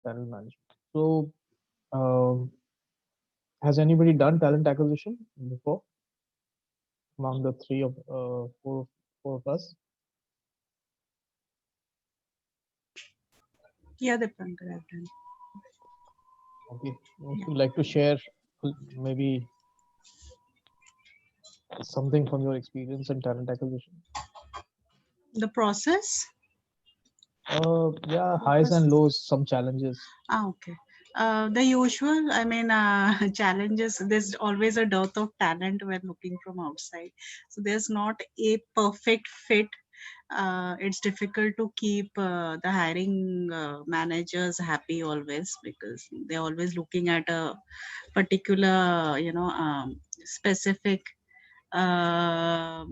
talent management. So, um, has anybody done talent acquisition before among the three of four of us? Yeah, Dipankar, I've done. Okay, would Yeah. you like to share maybe something from your experience in talent acquisition? The process? Yeah, highs Focus. and lows, some challenges. Okay. The usual, I mean, challenges. There's always a dearth of talent when looking from outside. So there's not a perfect fit. It's difficult to keep the hiring managers happy always, because they're always looking at a particular, specific uh,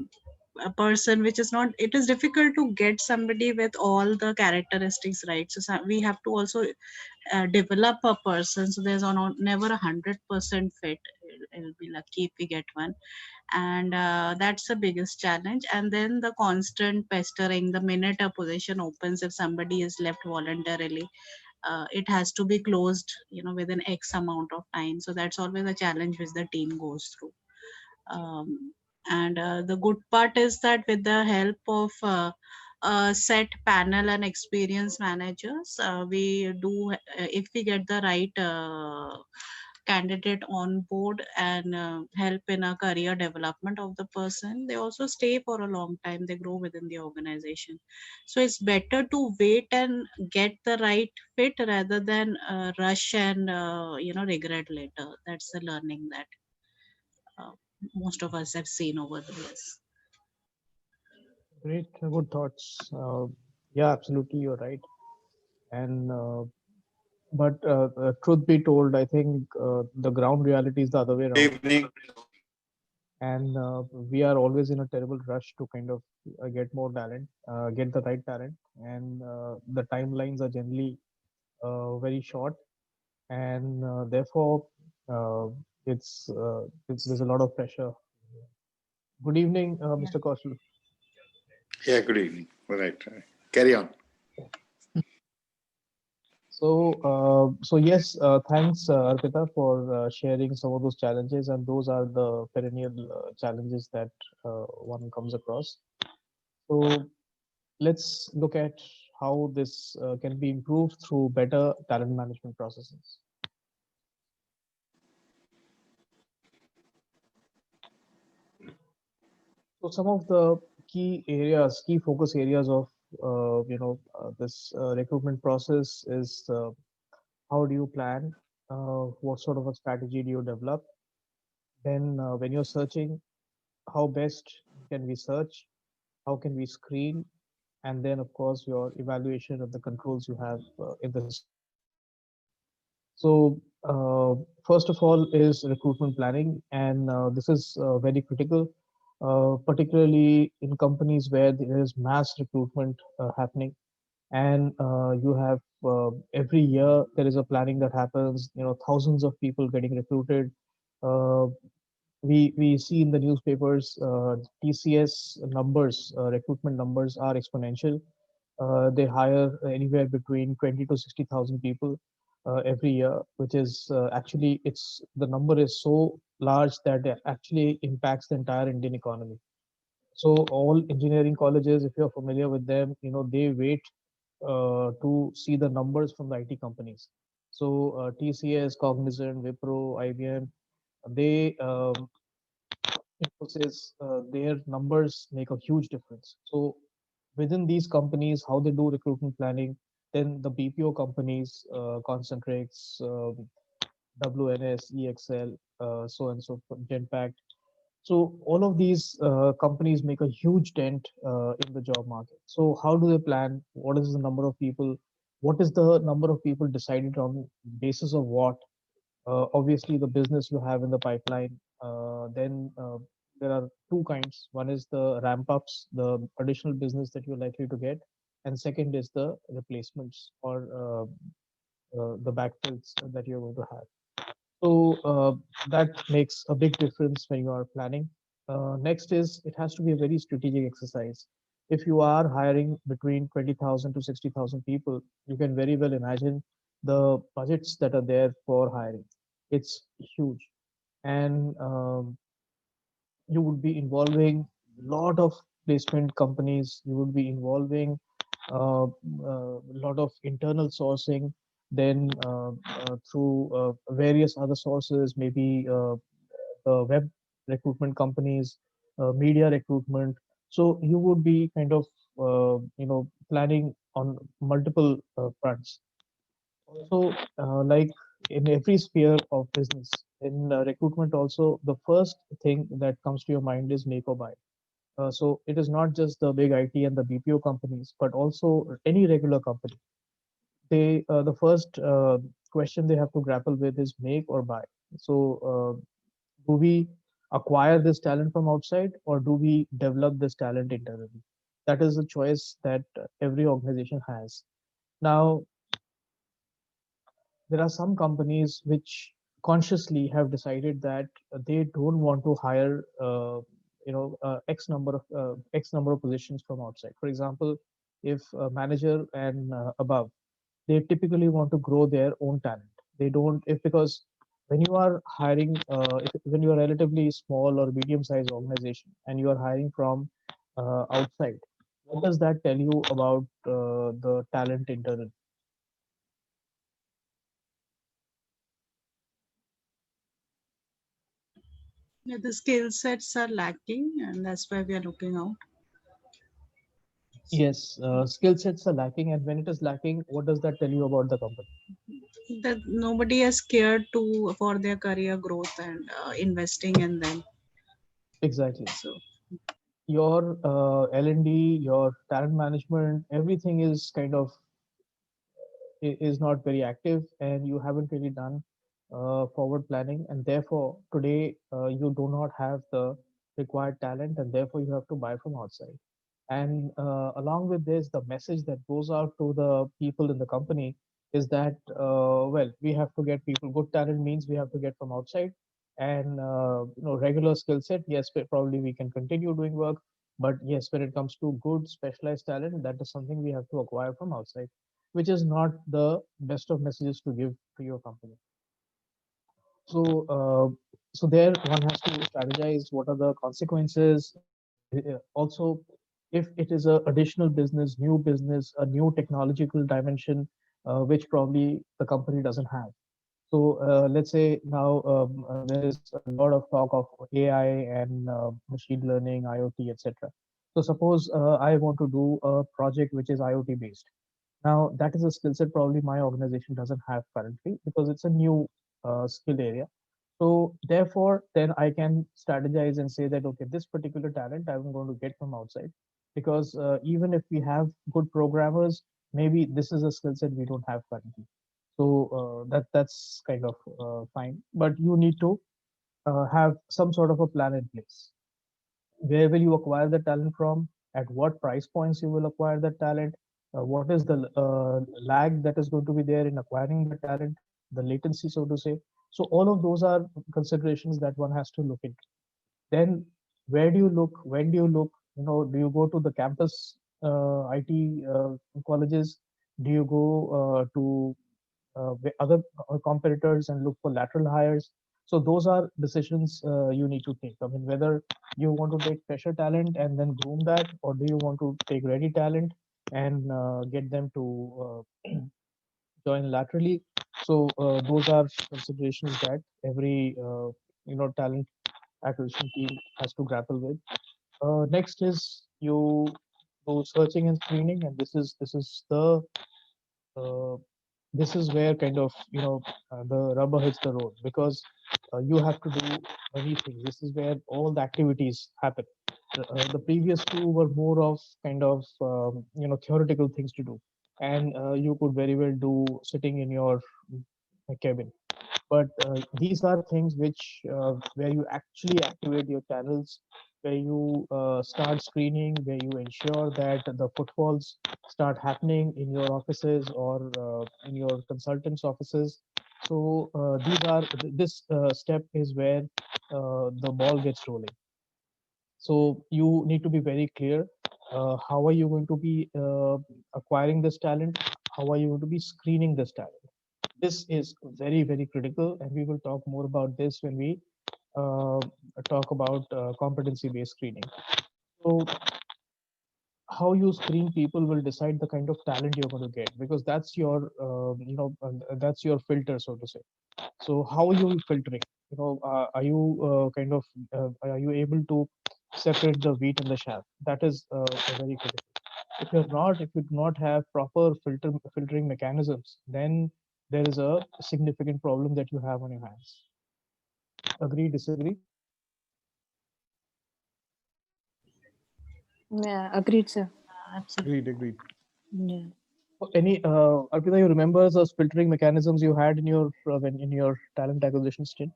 a person which is not. It is difficult to get somebody with all the characteristics right. So we have to also develop a person. So there's never 100% fit. It'll be lucky if we get one. And that's the biggest challenge. And then the constant pestering. The minute a position opens, if somebody is left voluntarily, it has to be closed, within x amount of time. So that's always a challenge which the team goes through. And the good part is that with the help of a set panel and experienced managers, we do, if we get the right candidate on board and help in a career development of the person, they also stay for a long time. They grow within the organization. So it's better to wait and get the right fit rather than rush and regret later. That's the learning that uh, most of us have seen over the years. Great, good thoughts. Yeah, absolutely, you're right. And but truth be told, I think the ground reality is the other way Good around, evening. and we are always in a terrible rush to kind of get more talent, get the right talent, and the timelines are generally very short, and therefore uh, there's a lot of pressure. Good evening, Yeah. Mr. Kaushal. Yeah, good evening. All right. Carry on. So yes, thanks, Arpita, for sharing some of those challenges, and those are the perennial challenges that one comes across. So let's look at how this can be improved through better talent management processes. So some of the key focus areas of this recruitment process is how do you plan, what sort of a strategy do you develop, then when you're searching, how best can we search, how can we screen, and then of course your evaluation of the controls you have in the system. So first of all is recruitment planning, and this is very critical, particularly in companies where there is mass recruitment happening, and you have every year there is a planning that happens. Thousands of people getting recruited. Uh, we see in the newspapers TCS numbers, recruitment numbers are exponential. They hire anywhere between 20 to 60,000 people every year, which is actually it's the number is so large that it actually impacts the entire Indian economy. So all engineering colleges, if you're familiar with them, they wait to see the numbers from the IT companies. So TCS, Cognizant, Wipro, IBM, they Infosys, their numbers make a huge difference. So within these companies, how they do recruitment planning, then the BPO companies, Concentrix, WNS, EXL, so and so forth, Genpact. So all of these companies make a huge dent in the job market. So how do they plan? What is the number of people? What is the number of people decided on basis of what? Obviously, the business you have in the pipeline. Then there are two kinds. One is the ramp ups, the additional business that you're likely to get, and second is the replacements or the backfills that you're going to have. So that makes a big difference when you are planning. Next is it has to be a very strategic exercise. If you are hiring between 20,000 to 60,000 people, you can very well imagine the budgets that are there for hiring, it's huge. And you would be involving lot of placement companies, you would be involving a lot of internal sourcing, then through various other sources, maybe the web recruitment companies, media recruitment. So you would be kind of planning on multiple fronts. Also, like in every sphere of business, in recruitment also, the first thing that comes to your mind is make or buy. So it is not just the big IT and the BPO companies, but also any regular company. The first question they have to grapple with is make or buy. So do we acquire this talent from outside, or do we develop this talent internally? That is a choice that every organization has. Now, there are some companies which consciously have decided that they don't want to hire x number of positions from outside. For example, if a manager and above, they typically want to grow their own talent. They don't, if because when you are hiring, when you are a relatively small or medium sized organization and you are hiring from outside, what does that tell you about the talent internally? Yeah, the skill sets are lacking, and that's why we are looking out. Yes, skill sets are lacking, and when it is lacking, what does that tell you about the company? That nobody is scared to for their career growth and investing in them. Exactly. So Your L&D, your talent management, everything is kind of is not very active, and you haven't really done forward planning, and therefore today you do not have the required talent, and therefore you have to buy from outside. And along with this, the message that goes out to the people in the company is that well, we have to get people. Good talent means we have to get from outside, and regular skill set. Yes, probably we can continue doing work, but yes, when it comes to good specialized talent, that is something we have to acquire from outside, which is not the best of messages to give to your company. So, so there one has to strategize what are the consequences. Also, if it is a additional business, a new technological dimension, which probably the company doesn't have. So let's say now there is a lot of talk of AI and machine learning, IoT, etc. So suppose I want to do a project which is IoT based. Now, that is a skill set probably my organization doesn't have currently because it's a new skill area. So therefore, then I can strategize and say that, okay, this particular talent I'm going to get from outside, because even if we have good programmers, maybe this is a skill set we don't have currently. So that's kind of fine. But you need to have some sort of a plan in place. Where will you acquire the talent from? At what price points you will acquire that talent? What is the lag that is going to be there in acquiring the talent, the latency, so to say? So all of those are considerations that one has to look into. Then where do you look? When do you look? Do you go to the campus IT colleges? Do you go to other competitors and look for lateral hires? So those are decisions you need to take. I mean, whether you want to take fresher talent and then groom that, or do you want to take ready talent and get them to join laterally? So those are considerations that every talent acquisition team has to grapple with. Next is you do searching and screening, and this is the uh, this is where kind of the rubber hits the road, because you have to do many things. This is where all the activities happen. The previous two were more of kind of theoretical things to do, and you could very well do sitting in your cabin. But these are things which where you actually activate your channels, where you start screening, where you ensure that the footfalls start happening in your offices or in your consultants offices. So this step is where the ball gets rolling. So you need to be very clear. How are you going to be acquiring this talent? How are you going to be screening this talent? This is very, very critical, and we will talk more about this when we uh, talk about competency-based screening. So how you screen people will decide the kind of talent you're going to get, because that's your that's your filter, so to say. So how are you filtering? Are you are you able to separate the wheat and the chaff? That is very critical. If you do not have proper filtering mechanisms, then there is a significant problem that you have on your hands. Agree, disagree? Yeah, agreed, sir. Absolutely. Agreed, agreed. Yeah. Any Arpita, you remember those filtering mechanisms you had in your in your talent acquisition stint,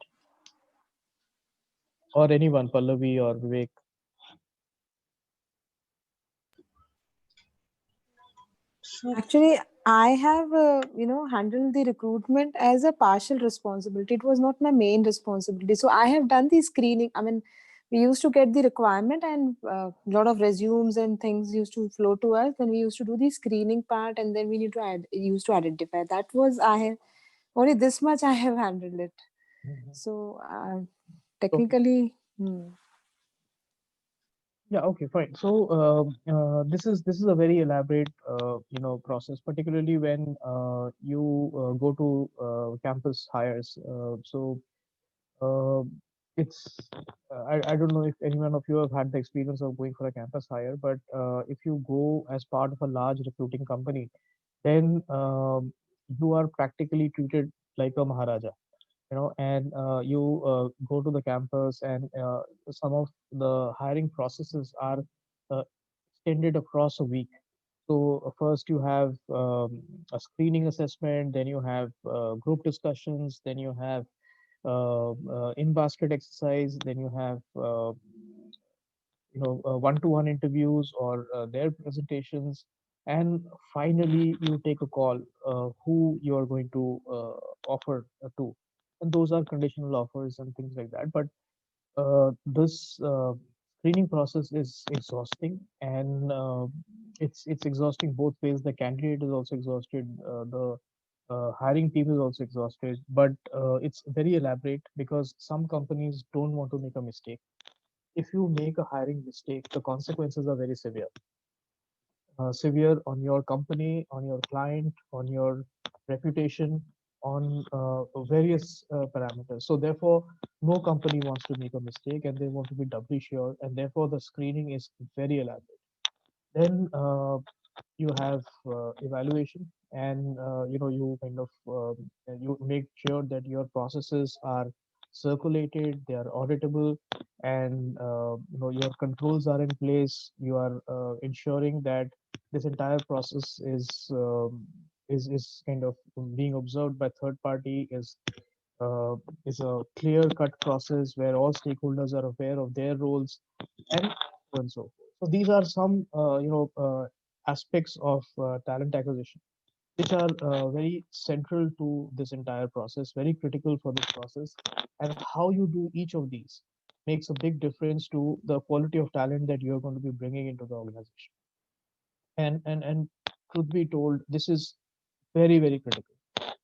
or anyone, Pallavi or Vivek? So, Actually, I have, handled the recruitment as a partial responsibility. It was not my main responsibility. So I have done the screening. I mean, we used to get the requirement and a lot of resumes and things used to flow to us. Then we used to do the screening part, and then we need to used to identify. That was I have only this much I have handled it. Mhm. So Okay. technically, Yeah. Okay. Fine. So this is a very elaborate process, particularly when you go to campus hires. Uh, it's I don't know if any one of you have had the experience of going for a campus hire, but if you go as part of a large recruiting company, then you are practically treated like a maharaja, and you go to the campus, and some of the hiring processes are uh, extended across a week. So first you have a screening assessment, then you have group discussions, then you have in basket exercise, then you have one-to-one interviews or their presentations, and finally you take a call who you are going to offer to, and those are conditional offers and things like that. But this screening process is exhausting, and it's exhausting both ways. The candidate is also exhausted, the hiring team is also exhausted, but it's very elaborate because some companies don't want to make a mistake. If you make a hiring mistake, the consequences are very severe. Severe on your company, on your client, on your reputation, on various parameters. So therefore, no company wants to make a mistake, and they want to be doubly sure, and therefore the screening is very elaborate. Then you have evaluation, and you kind of you make sure that your processes are circulated, they are auditable, and your controls are in place. You are ensuring that this entire process is kind of being observed by third party, uh, is a clear cut process where all stakeholders are aware of their roles, and so and so forth. So these are some aspects of talent acquisition which are very central to this entire process, very critical for this process, and how you do each of these makes a big difference to the quality of talent that you're going to be bringing into the organization. And truth be told, this is very, very critical,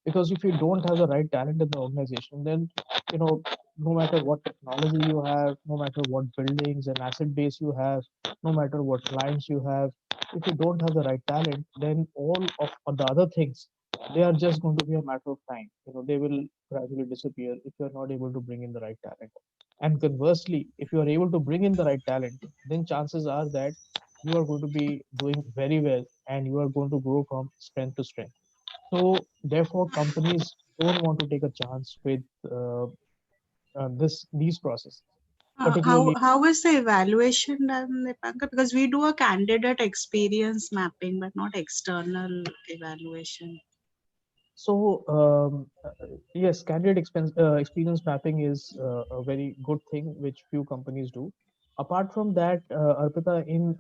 because if you don't have the right talent in the organization, then you know no matter what technology you have, no matter what buildings and asset base you have, no matter what clients you have, if you don't have the right talent, then all of the other things, they are just going to be a matter of time. They will gradually disappear if you're not able to bring in the right talent. And conversely, if you are able to bring in the right talent, then chances are that you are going to be doing very well, and you are going to grow from strength to strength. So therefore, companies don't want to take a chance with these processes, how particularly. how is the evaluation done, Dipankar? Because we do a candidate experience mapping, but not external evaluation. So yes, experience mapping is a very good thing which few companies do. Apart from that, Arpita, in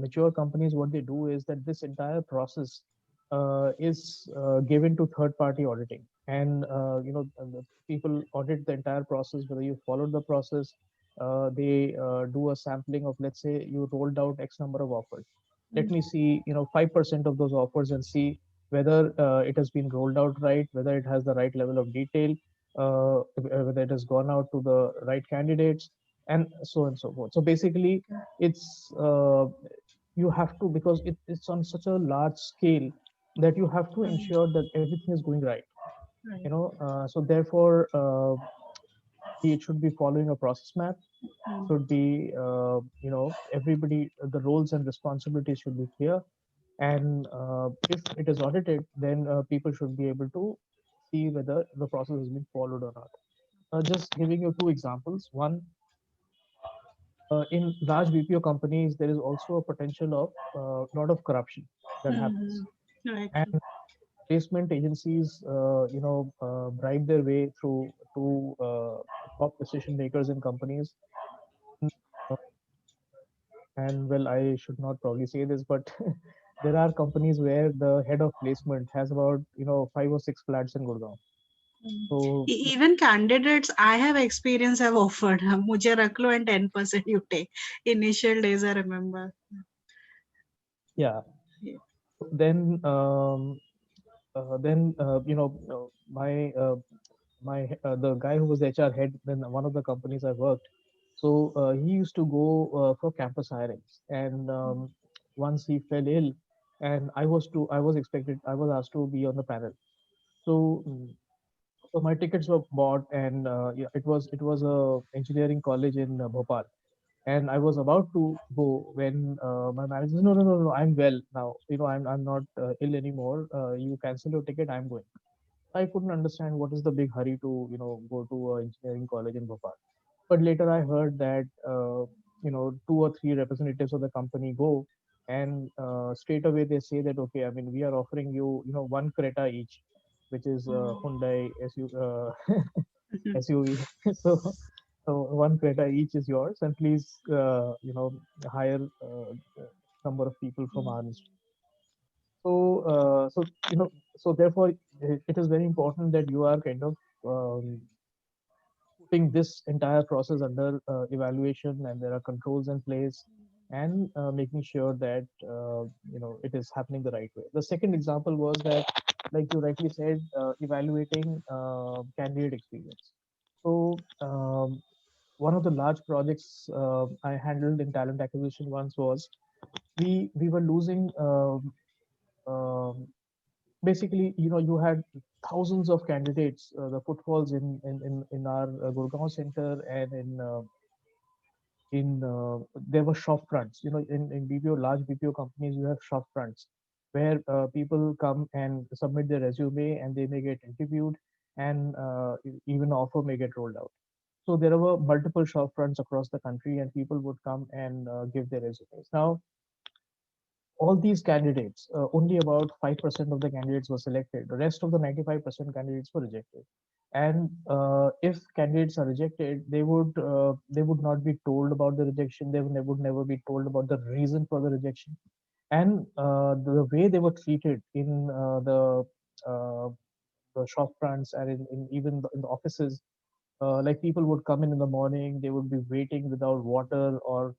mature companies, what they do is that this entire process is given to third-party auditing, and the people audit the entire process whether you followed the process. They do a sampling of, let's say, you rolled out X number of offers. Let me see, 5% of those offers, and see whether it has been rolled out right, whether it has the right level of detail, whether it has gone out to the right candidates, and so on and so forth. So basically, it's you have to, because it's on such a large scale, that you have to ensure that everything is going right. Right. So therefore, it should be following a process map. Should be everybody, the roles and responsibilities should be clear, and if it is audited, then people should be able to see whether the process has been followed or not. Just giving you two examples. One, in large BPO companies, there is also a potential of a lot of corruption that happens, Right. and placement agencies, bribe their way through to top decision makers in companies. Uh, And well, I should not probably say this, but there are companies where the head of placement has about 5 or 6 flats in Gurgaon. So Even candidates I have experience have offered, मुझे रख लो and 10% you take. Initial days I remember. yeah, Yeah. then the guy who was the HR head in one of the companies I worked. So he used to go for campus hirings, and once he fell ill, and I was expected, I was asked to be on the panel. So so my tickets were bought, and yeah, it was a engineering college in Bhopal, and I was about to go when my manager said, no, I'm well now. I'm not ill anymore. You cancel your ticket. I'm going. I couldn't understand what is the big hurry to go to a engineering college in Bhopal. But later I heard that 2 or 3 representatives of the company go, and straight away they say that, okay, I mean, we are offering you, one Creta each, which is Hyundai SUV. so so one Creta each is yours, and please hire number of people from our institute. So so therefore it is very important that you are kind of um, putting this entire process under evaluation, and there are controls in place, and making sure that it is happening the right way. The second example was that, like you rightly said, evaluating candidate experience. So one of the large projects I handled in talent acquisition once was, we were losing um, basically, you had thousands of candidates, the footfalls in our Gurgaon center, and in there were shop fronts. In BPO, large BPO companies, you have shop fronts where people come and submit their resume, and they may get interviewed, and even offer may get rolled out. So there were multiple shop fronts across the country, and people would come and give their resumes. Now, all these candidates, only about 5% of the candidates were selected. The rest of the 95% candidates were rejected. And if candidates are rejected, they would not be told about the rejection. They would never be told about the reason for the rejection. And the way they were treated in uh, the shop fronts, and in even in the offices, like people would come in the morning, they would be waiting without water, or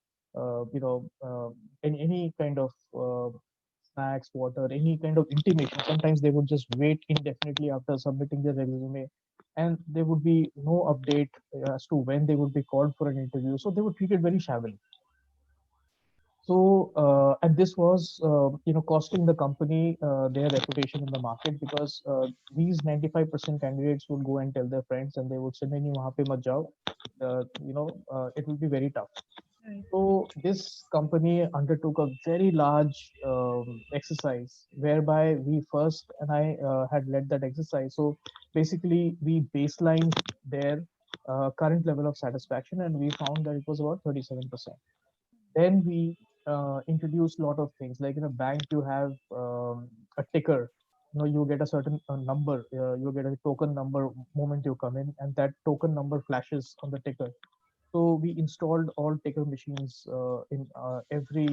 any kind of snacks, water, any kind of intimation. Sometimes they would just wait indefinitely after submitting their resume, and there would be no update as to when they would be called for an interview. So they were treated very shabbily. So, and this was, costing the company their reputation in the market, because these 95% candidates would go and tell their friends, and they would say, "नहीं नहीं, वहाँ पे मत जाओ." It will be very tough. Right. So this company undertook a very large exercise, whereby we first, and I had led that exercise. So basically, we baselined their current level of satisfaction, and we found that it was about 37%. Then we introduced a lot of things, like in a bank you have a ticker. You get a certain number, you get a token number moment you come in, and that token number flashes on the ticker. So we installed all ticker machines in every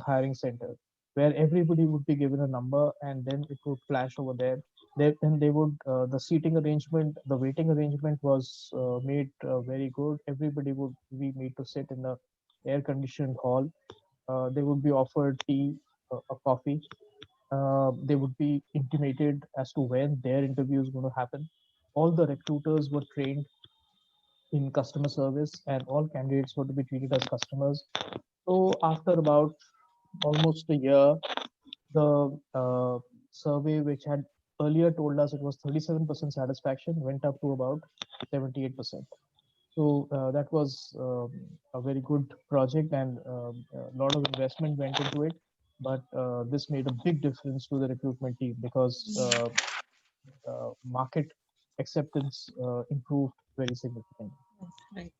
hiring center, where everybody would be given a number, and then it would flash over there. Then they would, the seating arrangement, the waiting arrangement was made very good. Everybody would be made to sit in the air conditioned hall. They would be offered tea, a coffee, They would be intimated as to when their interview is going to happen. All the recruiters were trained in customer service, and all candidates were to be treated as customers. So after about almost a year, the survey, which had earlier told us it was 37% satisfaction, went up to about 78%. So that was a very good project, and a lot of investment went into it. But this made a big difference to the recruitment team because market acceptance improved very significantly. Right.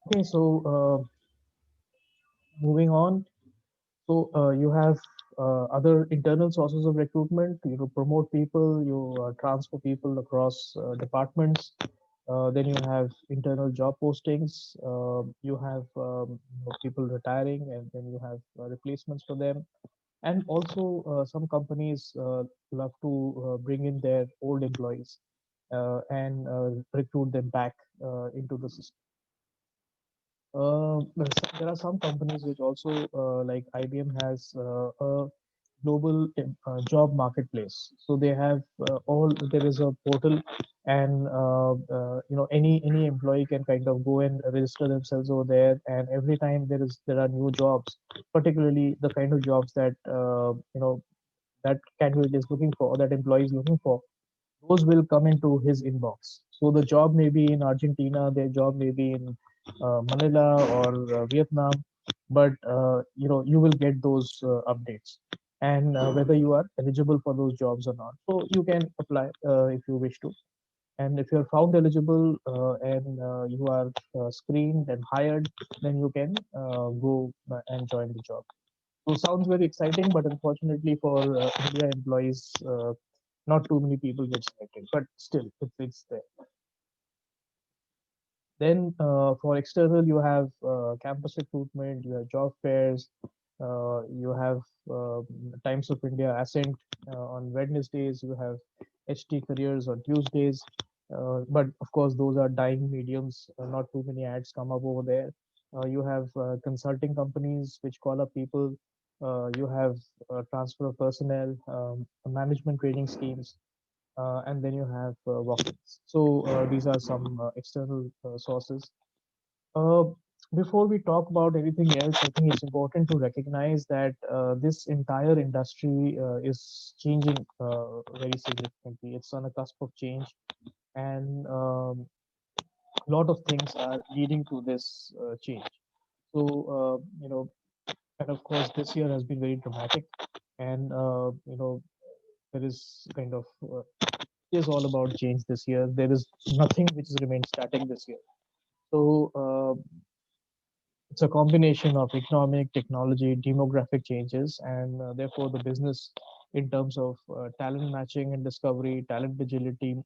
Okay, so moving on. So you have other internal sources of recruitment. You promote people, you transfer people across departments. Then you have internal job postings. You have people retiring, and then you have replacements for them. And also, some companies love to bring in their old employees and recruit them back into the system. There are some companies which also, like IBM, has a global job marketplace. So they have all. There is a portal, and any employee can kind of go and register themselves over there. And every time there are new jobs, particularly the kind of jobs that that candidate is looking for, that employee is looking for, those will come into his inbox. So the job may be in Argentina, their job may be in Manila or Vietnam, but you will get those updates, and whether you are eligible for those jobs or not. So you can apply if you wish to, and if you are found eligible and you are screened and hired, then you can go and join the job. So sounds very exciting, but unfortunately for India employees, not too many people get selected. But still, it's there. Then for external, you have campus recruitment, you have job fairs, you have Times of India Ascent on Wednesdays, you have HT Careers on Tuesdays. But of course, those are dying mediums. Not too many ads come up over there. You have consulting companies which call up people. You have transfer of personnel, management training schemes, and then you have walk-ins. So these are some external sources. Uh, Before we talk about anything else, I think it's important to recognize that this entire industry is changing very significantly. It's on a cusp of change, and a lot of things are leading to this change. So, and of course, this year has been very dramatic, and there is kind of is all about change this year. There is nothing which has remained static this year. So it's a combination of economic, technology, demographic changes, and therefore the business in terms of talent matching and discovery, talent agility,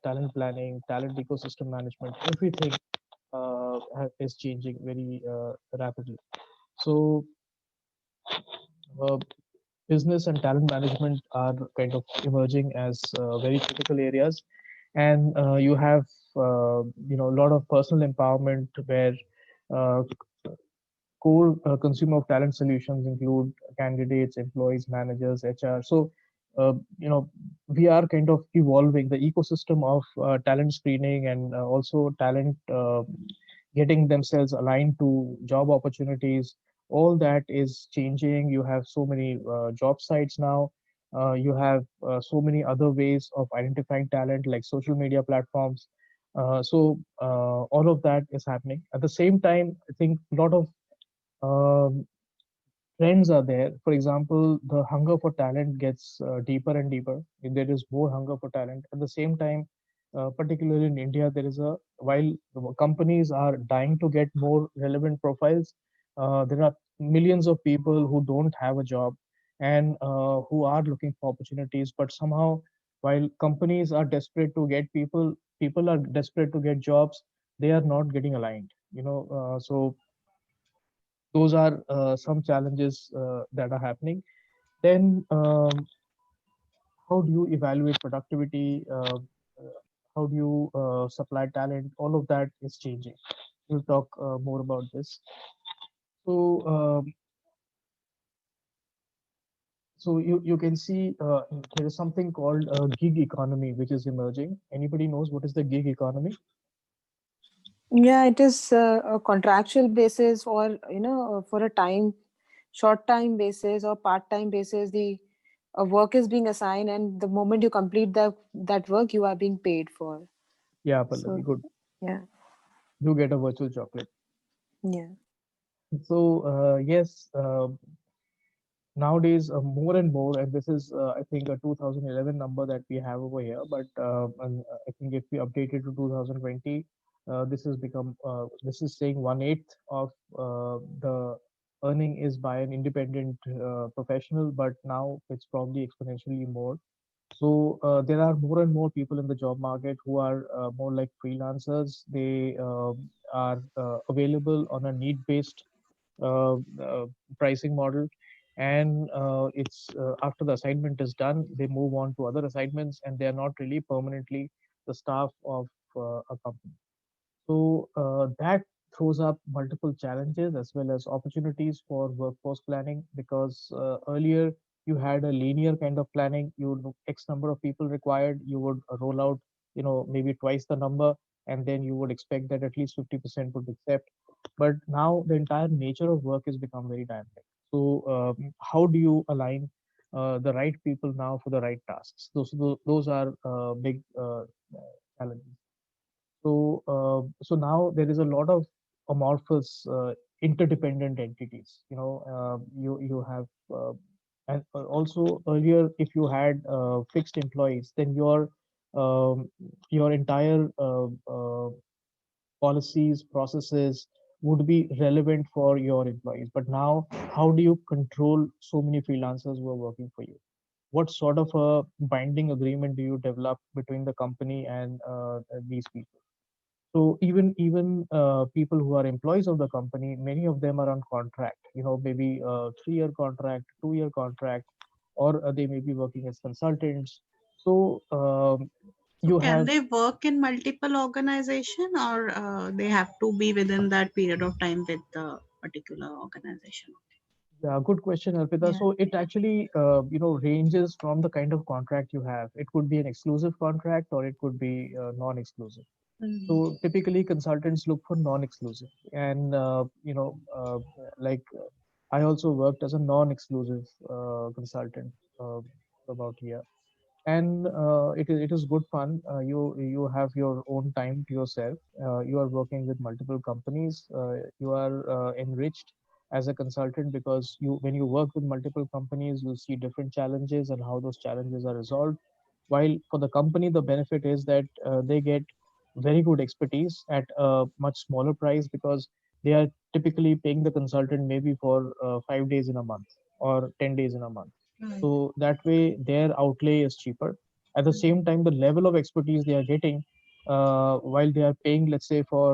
talent planning, talent ecosystem management, everything is changing very rapidly. So uh, business and talent management are kind of emerging as very critical areas, and you have a lot of personal empowerment where uh, core consumer of talent solutions include candidates, employees, managers, HR. So, we are kind of evolving the ecosystem of talent screening and also talent getting themselves aligned to job opportunities. All that is changing. You have so many job sites now. You have so many other ways of identifying talent, like social media platforms. All of that is happening. At the same time, I think a lot of um, trends are there. For example, the hunger for talent gets deeper and deeper. There is more hunger for talent. At the same time, particularly in India, there is a while the companies are dying to get more relevant profiles, there are millions of people who don't have a job and who are looking for opportunities. But somehow, while companies are desperate to get people, people are desperate to get jobs. They are not getting aligned. So those are some challenges that are happening. Then, how do you evaluate productivity? How do you supply talent? All of that is changing. We'll talk more about this. So, So you can see there is something called gig economy, which is emerging. Anybody knows what is the gig economy? Yeah, it is a contractual basis, or for a short time basis or part time basis. The work is being assigned, and the moment you complete that work, you are being paid for. Yeah, So Pallavi, good. yeah, You get a virtual chocolate. yeah, So yes, nowadays more and more, and this is I think a 2011 number that we have over here, but I think if we update it to 2020, this has become this is saying 1/8 of the earning is by an independent professional, but now it's probably exponentially more. So there are more and more people in the job market who are more like freelancers. They are available on a need-based uh, uh, pricing model, and it's after the assignment is done, they move on to other assignments, and they are not really permanently the staff of a company. So that throws up multiple challenges as well as opportunities for workforce planning, because earlier you had a linear kind of planning. You would know X number of people required, you would roll out, maybe twice the number, and then you would expect that at least 50% would accept. But now the entire nature of work has become very dynamic. So how do you align the right people now for the right tasks? Those are big challenges. So now there is a lot of amorphous, interdependent entities. You have, and also earlier, if you had fixed employees, then your entire policies, processes would be relevant for your employees. But now, how do you control so many freelancers who are working for you? What sort of a binding agreement do you develop between the company and these people? So even people who are employees of the company, many of them are on contract. Maybe a 3-year contract, 2-year contract, or they may be working as consultants. So So you can have they work in multiple organization, or they have to be within that period of time with the particular organization? Yeah, good question, Arpita. Yeah. So it actually ranges from the kind of contract you have. It could be an exclusive contract or it could be non-exclusive. Mhm. So typically, consultants look for non-exclusive, and like I also worked as a non-exclusive consultant about a year, and it is good fun. You have your own time to yourself. You are working with multiple companies. You are enriched as a consultant, because you when you work with multiple companies, you see different challenges and how those challenges are resolved. While for the company, the benefit is that they get very good expertise at a much smaller price, because they are typically paying the consultant maybe for 5 days in a month or 10 days in a month. Right. So that way their outlay is cheaper. At the same time, the level of expertise they are getting, while they are paying, let's say, for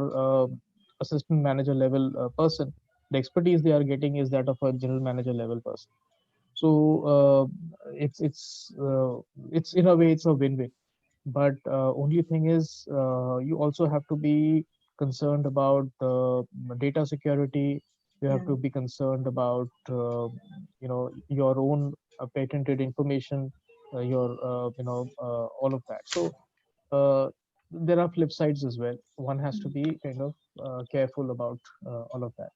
assistant manager level person, the expertise they are getting is that of a general manager level person. So it's in a way it's a win-win. But only thing is, you also have to be concerned about data security. You have Yeah. to be concerned about your own patented information, your all of that. So there are flip sides as well. One has to be kind of careful about all of that.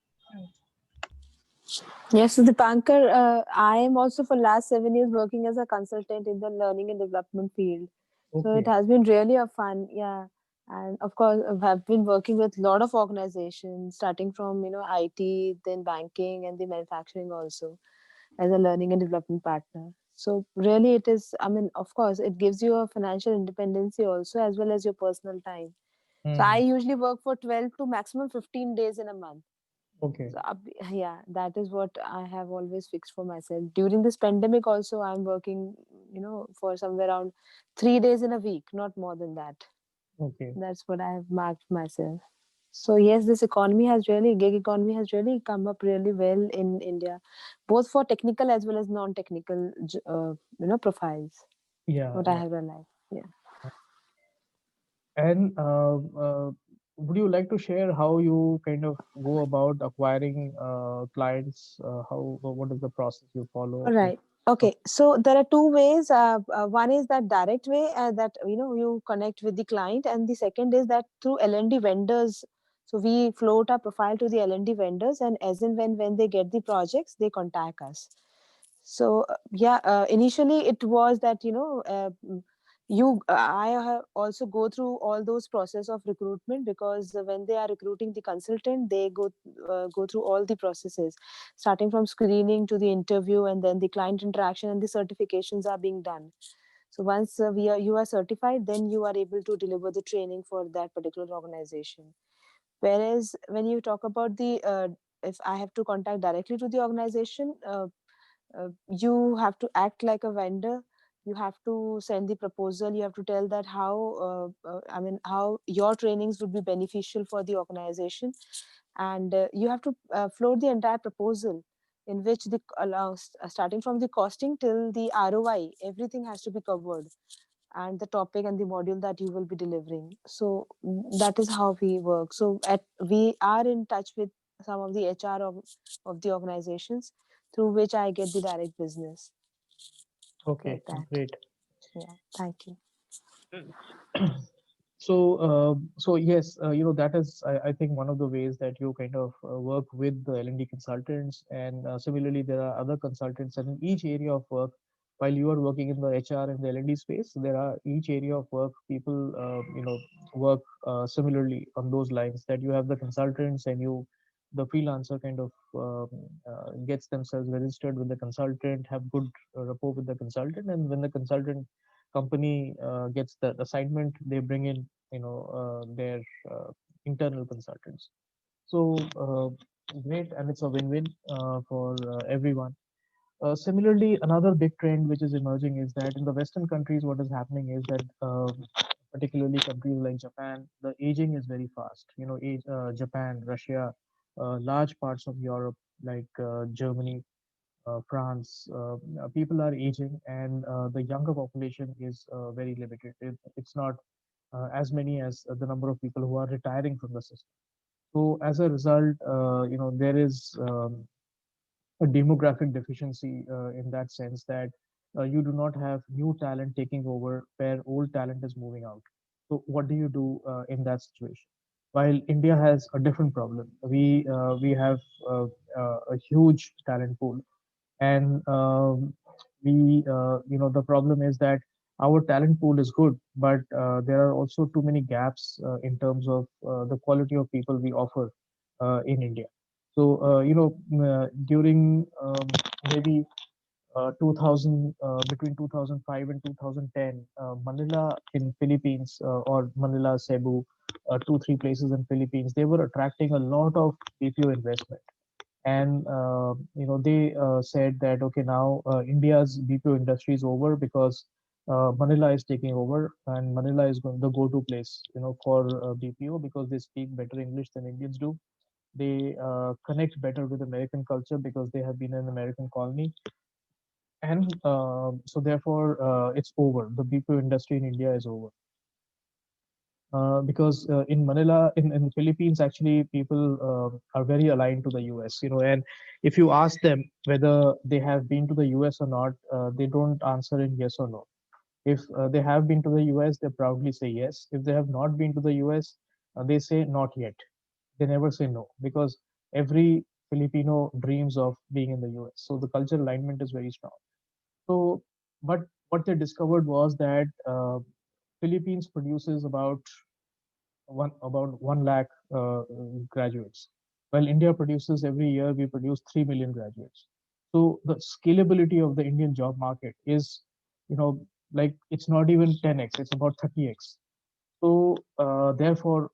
yes. So Dipankar, I am also for last 7 years working as a consultant in the learning and development field. So it Okay. has been really a fun, yeah. And of course, I've been working with a lot of organizations, starting from IT, then banking, and the manufacturing also, as a learning and development partner. So really, it is. I mean, of course, it gives you a financial independence also, as well as your personal time. So I Hmm. usually work for 12 to maximum 15 days in a month. Okay. So yeah, that is what I have always fixed for myself. During this pandemic, also, I'm working, for somewhere around 3 days in a week, not more than that. Okay. That's what I have marked myself. So yes, this economy has really, gig economy has really come up really well in India, both for technical as well as non-technical, profiles. Yeah. What I Yeah. have realized. Yeah. And would you like to share how you kind of go about acquiring clients? What is the process you All follow? right. Okay, so there are two ways. One is that direct way that you connect with the client, and the second is that through L&D vendors. So we float our profile to the L&D vendors, and as and when they get the projects, they contact us. So yeah, initially it was that I have also go through all those process of recruitment, because when they are recruiting the consultant, they go through all the processes, starting from screening to the interview, and then the client interaction, and the certifications are being done. So once you are certified, then you are able to deliver the training for that particular organization. Whereas when you talk about the if I have to contact directly to the organization, you have to act like a vendor. You have to send the proposal. You have to tell that how your trainings would be beneficial for the organization, and you have to float the entire proposal, in which the allows starting from the costing till the ROI, everything has to be covered, and the topic and the module that you will be delivering. So that is how we work. So we are in touch with some of the HR of the organizations, through which I get the direct business, Okay, like that. great. Yeah, thank you. So yes, that is, I think, one of the ways that you kind of work with the L&D consultants, and similarly, there are other consultants, and in each area of work, while you are working in the HR and the L&D space, there are each area of work people, work similarly on those lines. That you have the consultants, and the freelancer kind of gets themselves registered with the consultant, have good rapport with the consultant, and when the consultant company gets the assignment, they bring in their uh, internal consultants. So great, and it's a win-win for everyone. Similarly, another big trend which is emerging is that in the Western countries, what is happening is that, particularly countries like Japan, the aging is very fast. Japan, Russia, large parts of Europe like Germany, France, people are aging, and the younger population is very limited. It's not as many as the number of people who are retiring from the system. So as a result, there is a demographic deficiency in that sense, that you do not have new talent taking over where old talent is moving out. So what do you do in that situation? While India has a different problem, we have uh, a huge talent pool, and the problem is that our talent pool is good, but there are also too many gaps in terms of the quality of people we offer in India. So during maybe 2000 between 2005 and 2010, Manila in Philippines, or Manila, Cebu, two three places in Philippines, they were attracting a lot of BPO investment, and they said that, okay, now India's BPO industry is over, because Manila is taking over, and Manila is going the go-to place for BPO, because they speak better English than Indians do. They connect better with American culture because they have been an American colony, and so therefore it's over. The BPO industry in India is over. Because in Manila, in the Philippines, actually, people are very aligned to the US, and if you ask them whether they have been to the US or not, they don't answer in yes or no. If they have been to the US, they proudly say yes. If they have not been to the US, they say not yet. They never say no, because every Filipino dreams of being in the US. So the cultural alignment is very strong. So, but what they discovered was that Philippines produces about 1 lakh graduates, while India produces every year we produce 3 million graduates. So the scalability of the Indian job market is, like, it's not even 10x; it's about 30x. So therefore,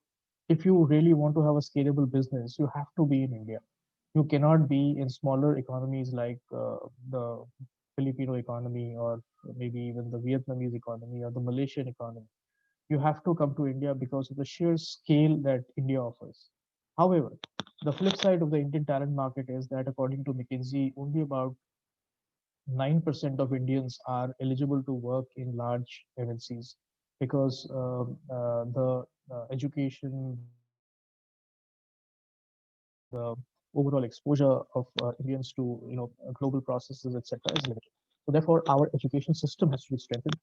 if you really want to have a scalable business, you have to be in India. You cannot be in smaller economies like the Filipino economy, or maybe even the Vietnamese economy, or the Malaysian economy. You have to come to India because of the sheer scale that India offers. However, the flip side of the Indian talent market is that, according to McKinsey, only about 9% of Indians are eligible to work in large MNCs, because the education, the overall exposure of Indians to global processes, etc., is limited. So therefore, our education system has to be strengthened.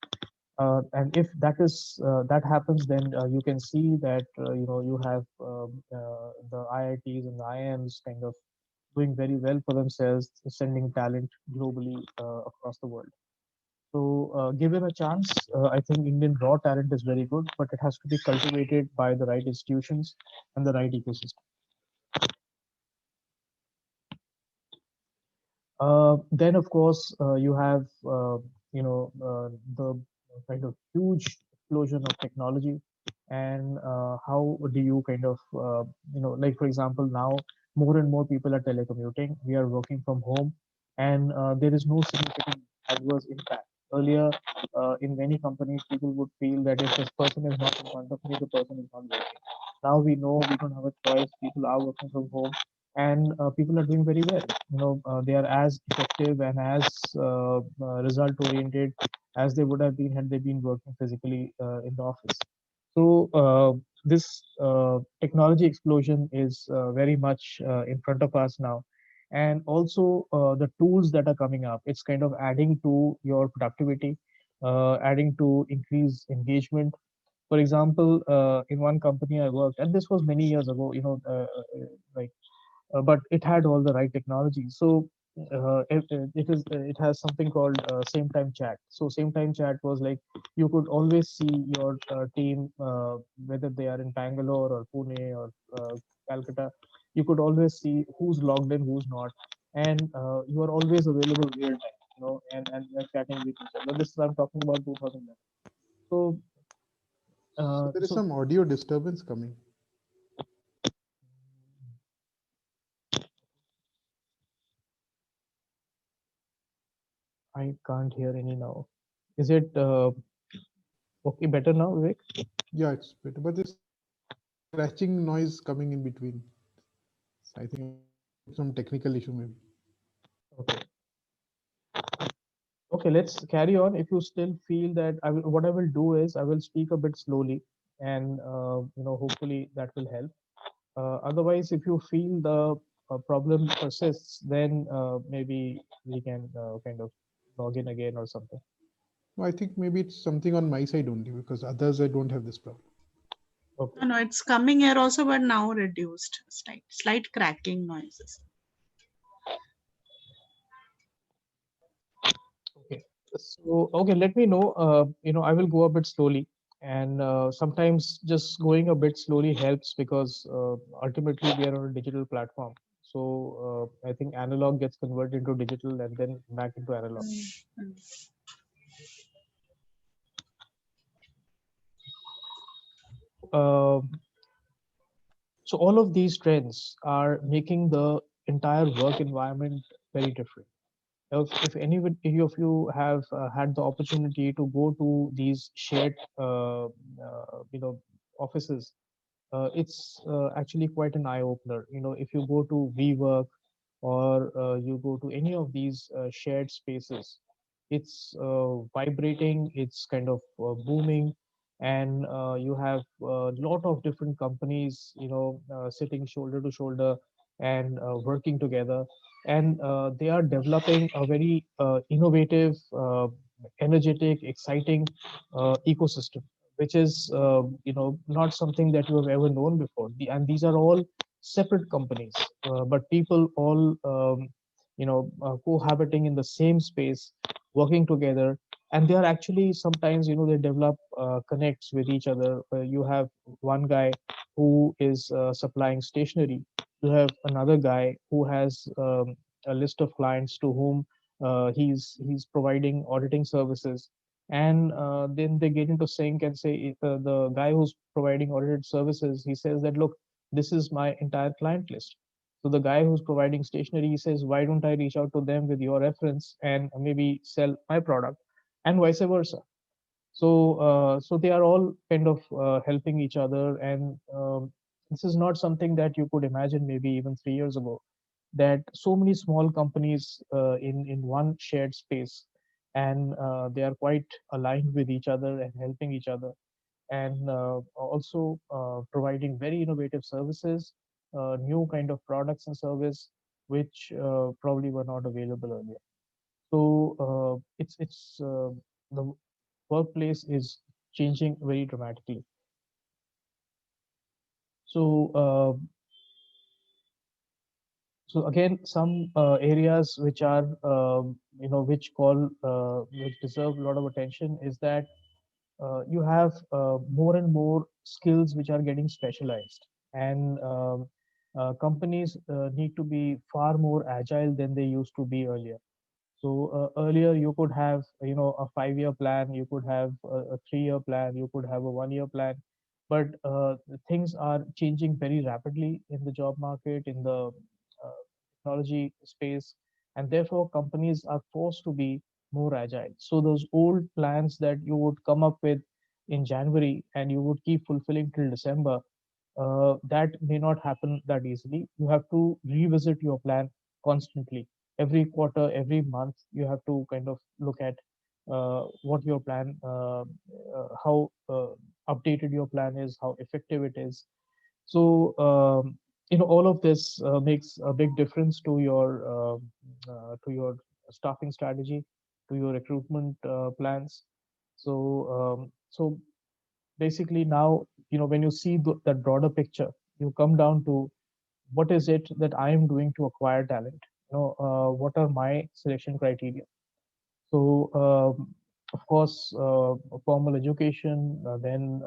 And if that happens, then you can see that you have the IITs and the IIMs kind of doing very well for themselves, sending talent globally across the world. So, given a chance, I think Indian raw talent is very good, but it has to be cultivated by the right institutions and the right ecosystem. Then, of course, you have the kind of huge explosion of technology, and how do you kind of like for example, now more and more people are telecommuting. We are working from home, and there is no significant adverse impact. Earlier, in many companies, people would feel that if this person is not in front of me, the person is not working. Now we know we don't have a choice. People are working from home, and people are doing very well. They are as effective and as result oriented as they would have been had they been working physically in the office. So this technology explosion is very much in front of us now, and also the tools that are coming up, it's kind of adding to your productivity, adding to increase engagement. For example, in one company I worked, and this was many years ago, like but it had all the right technology. So it has something called same time chat. So same time chat was like you could always see your team, whether they are in Bangalore or Pune or Calcutta. You could always see who's logged in, who's not, and you are always available real time. And you're chatting with each other. This I'm talking about 2011. So So there is so some audio disturbance coming. I can't hear any now. Is it okay better now, Vivek? Yeah, it's better, but there's scratching noise coming in between. So I think some technical issue maybe. Okay. Okay, let's carry on. If you still feel that what I will do is I will speak a bit slowly, and hopefully that will help. Otherwise, if you feel the problem persists, then maybe we can kind of log in again or something. No, I think maybe it's something on my side only because others I don't have this problem. Okay. No, no, it's coming here also, but now reduced. Slight cracking noises. Okay. So okay, let me know. I will go a bit slowly, and sometimes just going a bit slowly helps because ultimately we are on a digital platform. So I think analog gets converted into digital and then back into analog. Mm. Um so all of these trends are making the entire work environment very different. If any of you have had the opportunity to go to these shared offices, it's actually quite an eye opener. If you go to WeWork or you go to any of these shared spaces, it's vibrating, it's kind of booming, and you have a lot of different companies, sitting shoulder to shoulder and working together, and they are developing a very innovative, energetic, exciting ecosystem, which is not something that you have ever known before. And these are all separate companies, but people all cohabiting in the same space, working together, and they are actually sometimes they develop connects with each other. You have one guy who is supplying stationery. You have another guy who has a list of clients to whom he's providing auditing services, and then they get into sync and say, the guy who's providing audited services, he says that, look, this is my entire client list. So the guy who's providing stationery, he says, why don't I reach out to them with your reference and maybe sell my product, and vice versa. So they are all kind of helping each other, and this is not something that you could imagine maybe even 3 years ago, that so many small companies in one shared space, and they are quite aligned with each other and helping each other, and also providing very innovative services, new kind of products and service which probably were not available earlier. So it's the workplace is changing very dramatically. So so again, some areas which are which deserve a lot of attention is that you have more and more skills which are getting specialized, and companies need to be far more agile than they used to be earlier. So earlier you could have a 5-year plan, you could have a 3-year plan, you could have a 1-year plan, but things are changing very rapidly in the job market, in the technology space, and therefore companies are forced to be more agile. So those old plans that you would come up with in January and you would keep fulfilling till December, that may not happen that easily. You have to revisit your plan constantly. Every quarter, every month, you have to kind of look at what your plan, how updated your plan is, how effective it is. So, all of this makes a big difference to your staffing strategy, to your recruitment plans. So basically now, when you see that broader picture, you come down to what is it that I am doing to acquire talent. What are my selection criteria? So, of course, formal education, then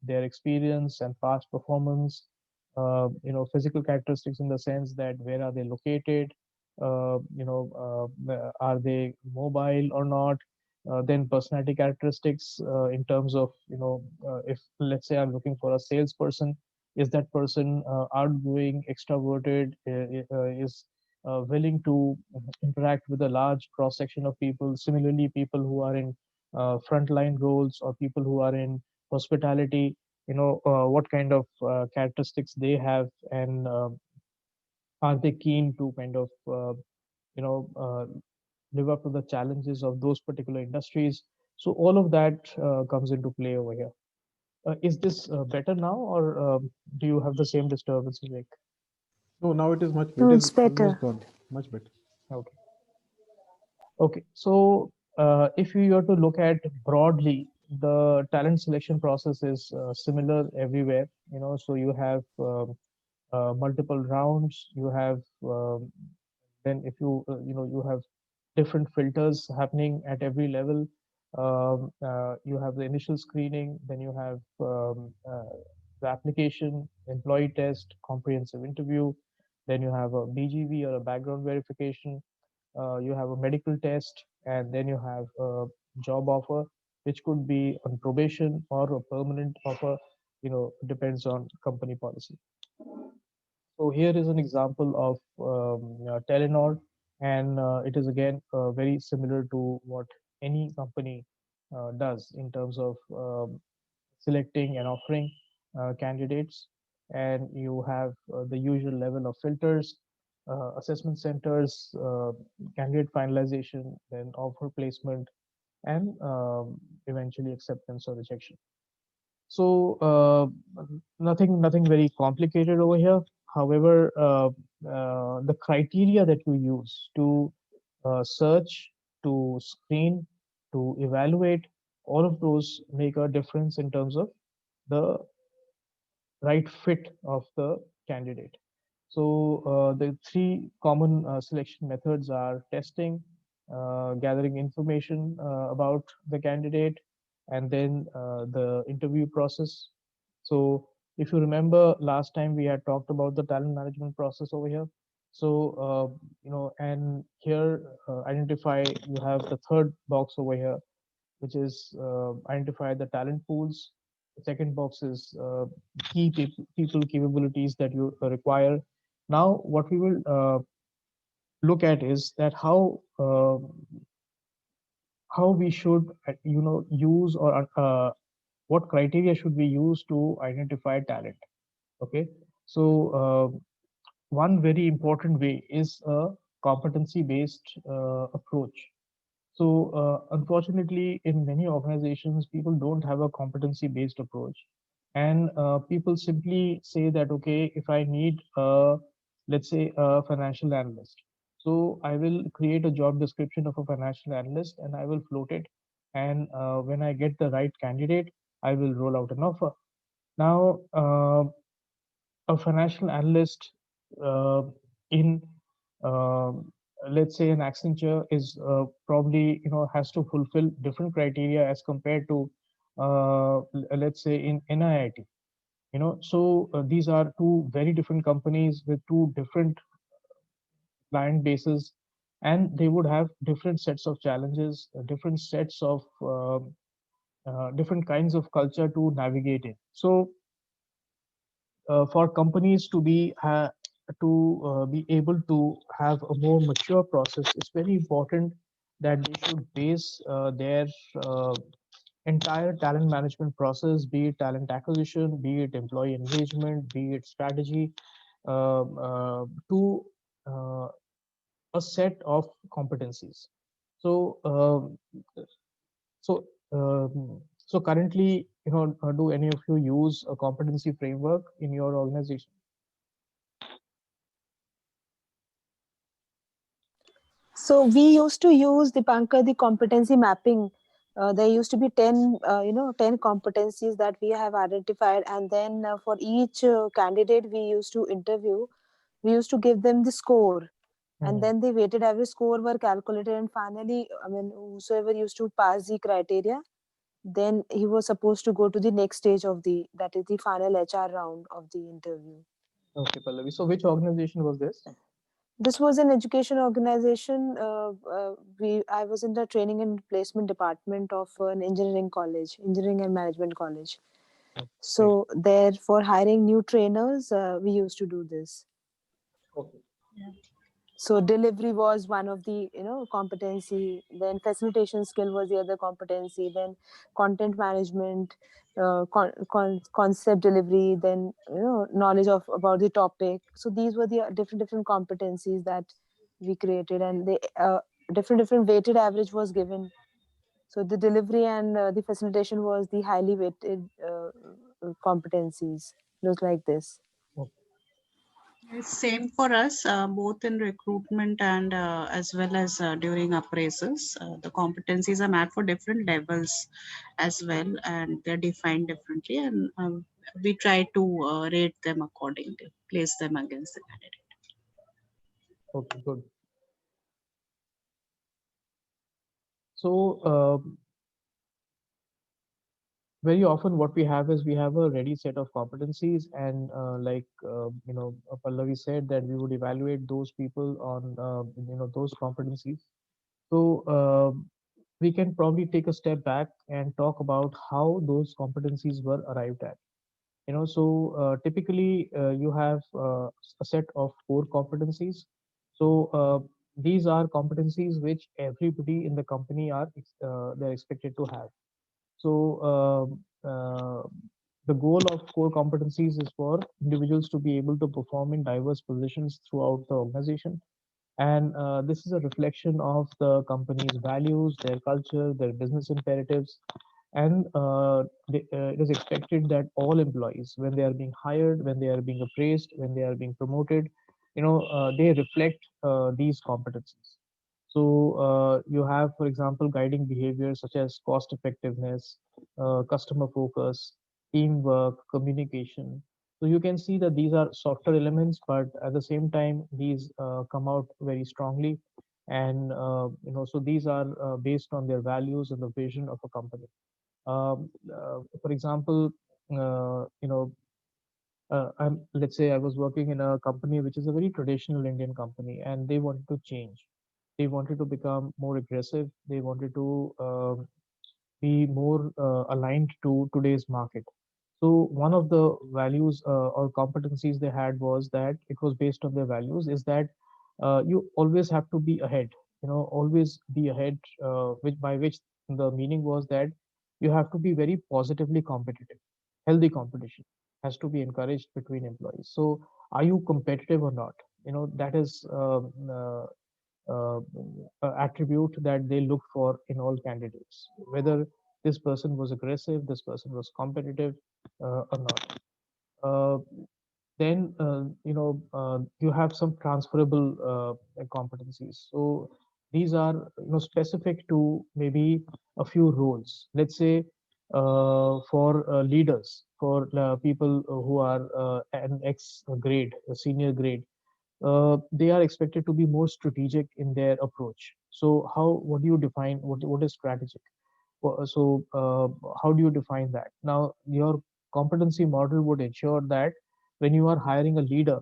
their experience and past performance, physical characteristics in the sense that where are they located, are they mobile or not? Then personality characteristics in terms of, if let's say I'm looking for a salesperson, is that person outgoing, extroverted, is willing to interact with a large cross section of people. Similarly, people who are in frontline roles or people who are in hospitality, what kind of characteristics they have, and are they keen to kind of you know uh, live up to the challenges of those particular industries. So all of that comes into play over here. Is this better now, or do you have the same disturbance, Vivek? No, now it is much No, better. it's better. Almost gone. Much better. Okay. Okay, so if you were to look at broadly, the talent selection process is similar everywhere. So you have multiple rounds. You have then if you you have different filters happening at every level. You have the initial screening, then you have the application, employee test, comprehensive interview, then you have a BGV or a background verification, you have a medical test, and then you have a job offer, which could be on probation or a permanent offer. Depends on company policy. So here is an example of Telenor, and it is again very similar to what any company does in terms of selecting and offering candidates. And you have the usual level of filters, assessment centers, candidate finalization, then offer placement, and eventually acceptance or rejection. So nothing very complicated over here. However, the criteria that you use to search, to screen, to evaluate, all of those make a difference in terms of the right fit of the candidate. So the three common selection methods are testing, gathering information about the candidate, and then the interview process. So if you remember last time we had talked about the talent management process over here. So and here identify, you have the third box over here, which is identify the talent pools. The second box is key people capabilities that you require. Now, what we will look at is that how we should use, or what criteria should we use to identify talent. Okay, so one very important way is a competency based approach. So, unfortunately, in many organizations, people don't have a competency-based approach, and people simply say that, okay, if I need, let's say, a financial analyst, So I will create a job description of a financial analyst and I will float it. And when I get the right candidate, I will roll out an offer. Now, a financial analyst uh, in uh, let's say an Accenture is probably has to fulfill different criteria as compared to let's say in NIIT. So these are two very different companies with two different client bases, and they would have different sets of challenges, different sets of different kinds of culture to navigate in. So for companies to be able to have a more mature process, it's very important that they should base their uh, entire talent management process, be it talent acquisition, be it employee engagement, be it strategy, to uh, a set of competencies. So, so, so currently, do any of you use a competency framework in your organization? So we used to use, Dipankar, the competency mapping. There used to be 10, 10 competencies that we have identified. And then for each candidate we used to interview, we used to give them the score. And then the weighted average score were calculated. And finally, I mean, whosoever used to pass the criteria, then he was supposed to go to the next stage of that is the final HR round of the interview. Okay, Pallavi. So which organization was this? This was an education organization. I was in the training and placement department of an engineering college, engineering and management college. Okay. So there, for hiring new trainers, we used to do this. Okay. So delivery was one of the competency. Then facilitation skill was the other competency. Then content management, concept delivery. Then knowledge of about the topic. So these were the different competencies that we created, and the different weighted average was given. So the delivery and the facilitation was the highly weighted competencies. It was like this. Okay. It's same for us, both in recruitment and as well as during appraisals. The competencies are mapped for different levels as well, and they're defined differently. And we try to rate them accordingly, place them against the candidate. Okay, good. So very often what we have is we have a ready set of competencies, and like Pallavi said that we would evaluate those people on those competencies. So we can probably take a step back and talk about how those competencies were arrived at. So typically you have a set of core competencies. So these are competencies which everybody in the company they're expected to have. So the goal of core competencies is for individuals to be able to perform in diverse positions throughout the organization. And this is a reflection of the company's values, their culture, their business imperatives. And it is expected that all employees, when they are being hired, when they are being appraised, when they are being promoted, they reflect these competencies. So you have, for example, guiding behaviors such as cost effectiveness, customer focus, teamwork, communication. So you can see that these are softer elements, but at the same time, these come out very strongly. And so these are based on their values and the vision of a company. For example, let's say I was working in a company which is a very traditional Indian company, and they wanted to change. They wanted to become more aggressive. They wanted to be more aligned to today's market. So one of the values or competencies they had was that it was based on their values is that you always have to be ahead. Always be ahead. Which by which the meaning was that you have to be very positively competitive. Healthy competition has to be encouraged between employees. So are you competitive or not? That is uh, attribute that they look for in all candidates, whether this person was aggressive, this person was competitive or not. Uh, then you have some transferable competencies. So these are specific to maybe a few roles. Let's say for leaders, for people who are an X grade, a senior grade, they are expected to be more strategic in their approach. So what do you define what is strategic? So how do you define that? Now, your competency model would ensure that when you are hiring a leader,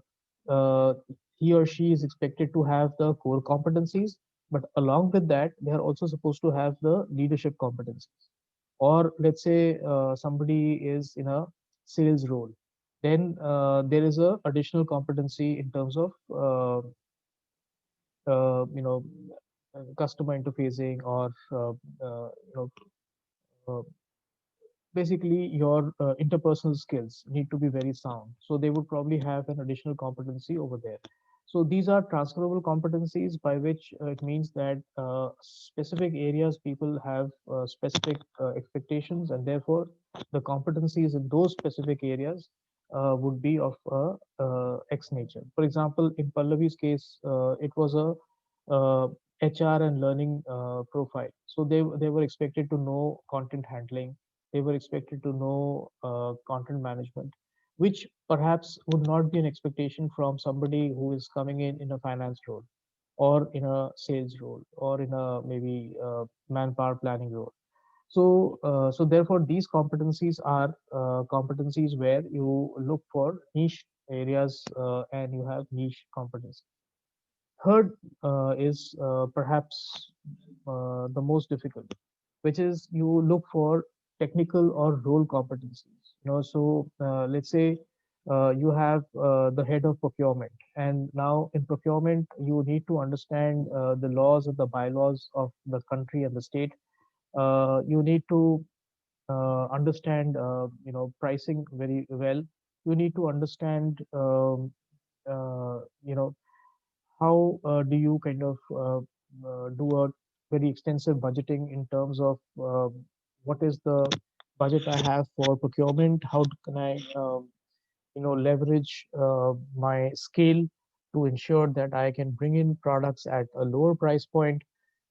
uh, he or she is expected to have the core competencies, but along with that, they are also supposed to have the leadership competencies. Or let's say somebody is in a sales role, then there is a additional competency in terms of uh, you know customer interfacing or uh, basically your interpersonal skills need to be very sound, so they would probably have an additional competency over there. So these are transferable competencies, by which it means that specific areas people have specific expectations, and therefore the competencies in those specific areas would be of X nature. For example, in Pallavi's case, it was a uh, HR and learning profile, so they were expected to know content handling, they were expected to know content management, which perhaps would not be an expectation from somebody who is coming in a finance role, or in a sales role, or in a maybe manpower planning role. So therefore, these competencies are competencies where you look for niche areas and you have niche competencies. Third is perhaps the most difficult, which is you look for technical or role competencies. So let's say you have the head of procurement, and now in procurement you need to understand the laws and the bylaws of the country and the state. You need to understand pricing very well. You need to understand you know how do you kind of do a very extensive budgeting in terms of what is the budget I have for procurement? How can I, leverage my scale to ensure that I can bring in products at a lower price point?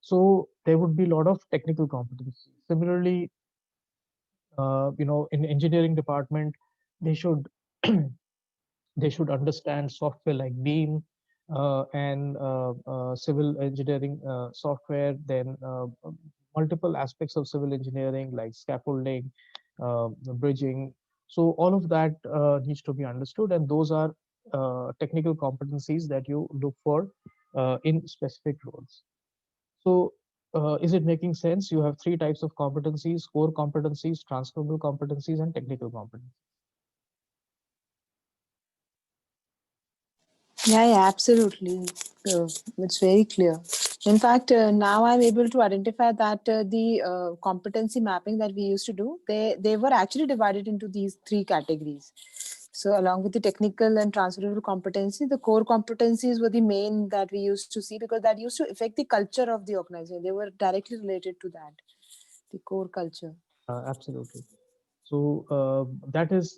So there would be a lot of technical competency. Similarly, in engineering department, they should they should understand software like Beam and civil engineering software, then multiple aspects of civil engineering like scaffolding, bridging. So all of that needs to be understood, and those are technical competencies that you look for in specific roles. So is it making sense? You have three types of competencies: core competencies, transferable competencies, and technical competencies. Yeah, absolutely. It's very clear. In fact, now I'm able to identify that the competency mapping that we used to do, they were actually divided into these three categories. So, along with the technical and transferable competency, the core competencies were the main that we used to see, because that used to affect the culture of the organization. They were directly related to that, the core culture. Absolutely. So that is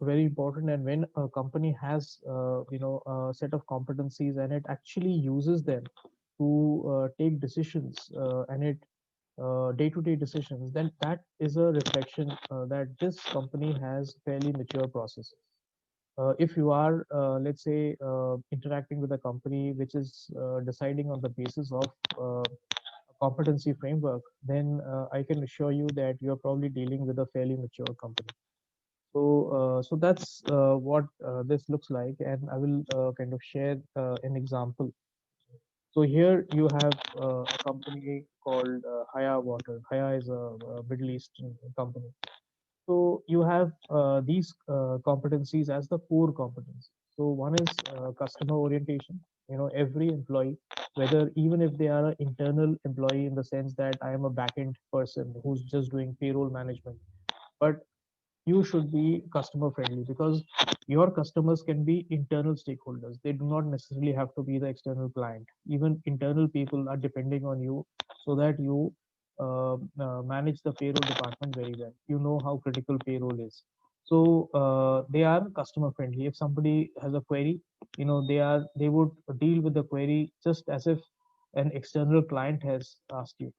very important. And when a company has, a set of competencies and it actually uses them to take decisions and it day-to-day decisions, then that is a reflection that this company has fairly mature processes. If you are, let's say, interacting with a company which is deciding on the basis of a competency framework, then I can assure you that you're probably dealing with a fairly mature company. So that's what this looks like, and I will kind of share an example. So here you have a company called Haya Water. Haya is a Middle Eastern company. So you have these competencies as the core competence. So one is customer orientation. Every employee, whether even if they are an internal employee in the sense that I am a backend person who's just doing payroll management, but you should be customer friendly, because your customers can be internal stakeholders. They do not necessarily have to be the external client. Even internal people are depending on you so that you manage the payroll department very well. You know how critical payroll is. So they are customer friendly. If somebody has a query, they would deal with the query just as if an external client has asked you.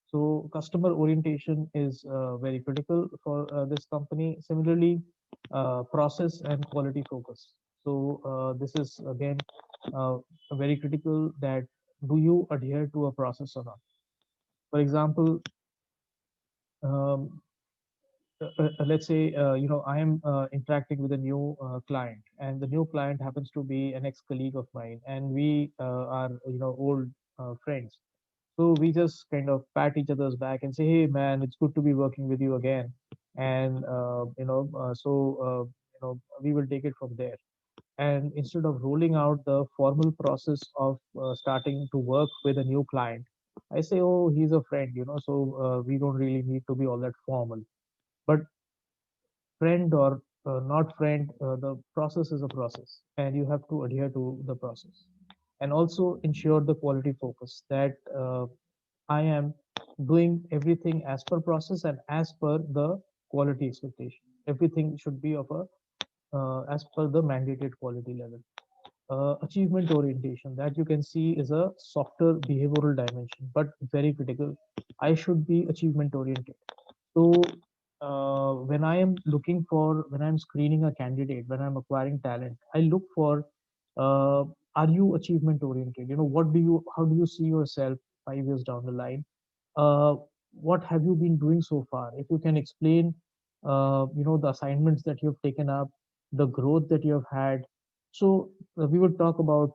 So customer orientation is very critical for this company. Similarly, process and quality focus. So this is again uh, very critical, that do you adhere to a process or not? For example, um, let's say I am interacting with a new client, and the new client happens to be an ex-colleague of mine, and we are old friends. So we just kind of pat each other's back and say, hey man, it's good to be working with you again. And we will take it from there. And instead of rolling out the formal process of starting to work with a new client, I say, oh, he's a friend, so we don't really need to be all that formal. But friend or not friend, the process is a process, and you have to adhere to the process. And also ensure the quality focus, that I am doing everything as per process and as per the quality expectation. Everything should be of a as per the mandated quality level. Achievement orientation, that you can see is a softer behavioral dimension, but very critical. I should be achievement oriented. So when I'm screening a candidate, when I'm acquiring talent, I look for, are you achievement oriented? How do you see yourself 5 years down the line? uh, what have you been doing so far? If you can explain, the assignments that you've taken up, the growth that you have had. So we would talk about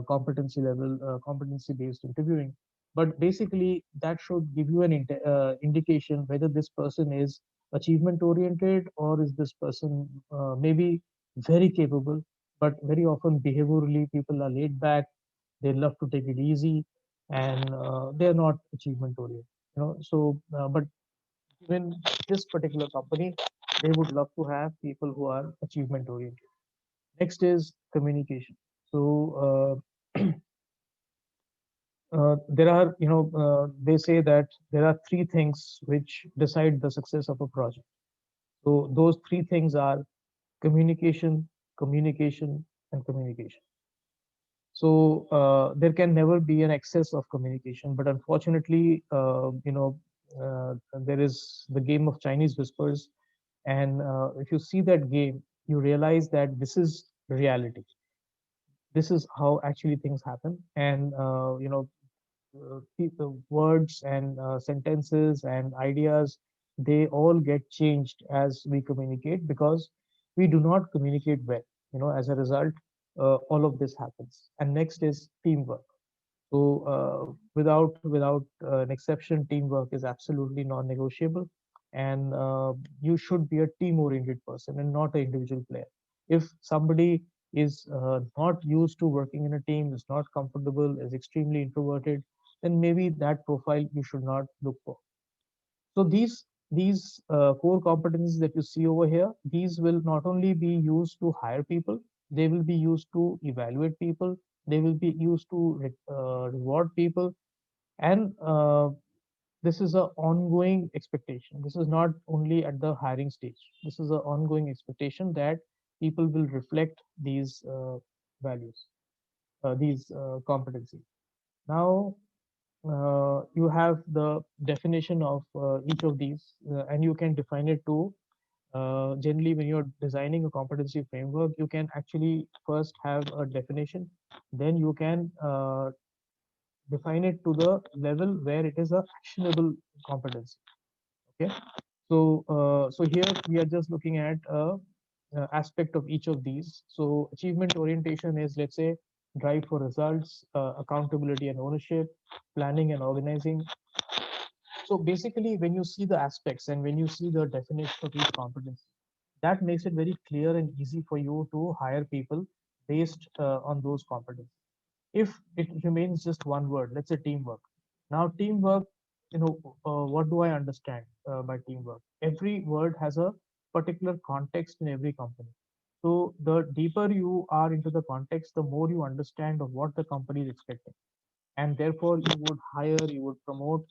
competency level, competency-based interviewing, but basically that should give you an indication whether this person is achievement-oriented, or is this person maybe very capable, but very often behaviorally people are laid back, they love to take it easy, and they're not achievement oriented. But even this particular company, they would love to have people who are achievement oriented. Next is communication. So there are, they say that there are three things which decide the success of a project. So those three things are communication, communication, and communication. So there can never be an excess of communication, but unfortunately, there is the game of Chinese whispers, and if you see that game, you realize that this is reality. This is how actually things happen, and the words and sentences and ideas, they all get changed as we communicate, because we do not communicate well. As a result, all of this happens. And next is teamwork. So without an exception, teamwork is absolutely non-negotiable, and you should be a team-oriented person and not an individual player. If somebody is not used to working in a team, is not comfortable, is extremely introverted, then maybe that profile you should not look for. So these core competencies that you see over here, these will not only be used to hire people, they will be used to evaluate people, they will be used to reward people, and this is an ongoing expectation. This is not only at the hiring stage. This is an ongoing expectation that people will reflect these values, these competencies. Now, you have the definition of each of these, and you can define it too. Generally, when you're designing a competency framework, you can actually first have a definition, then you can define it to the level where it is a actionable competency. Okay, so here we are just looking at a aspect of each of these. So achievement orientation is, let's say, drive for results, accountability and ownership, planning and organizing. So basically, when you see the aspects and when you see the definition of each competence, that makes it very clear and easy for you to hire people based on those competencies. If it remains just one word, let's say teamwork. Now, teamwork, what do I understand by teamwork? Every word has a particular context in every company. So the deeper you are into the context, the more you understand of what the company is expecting, and therefore you would hire, you would promote,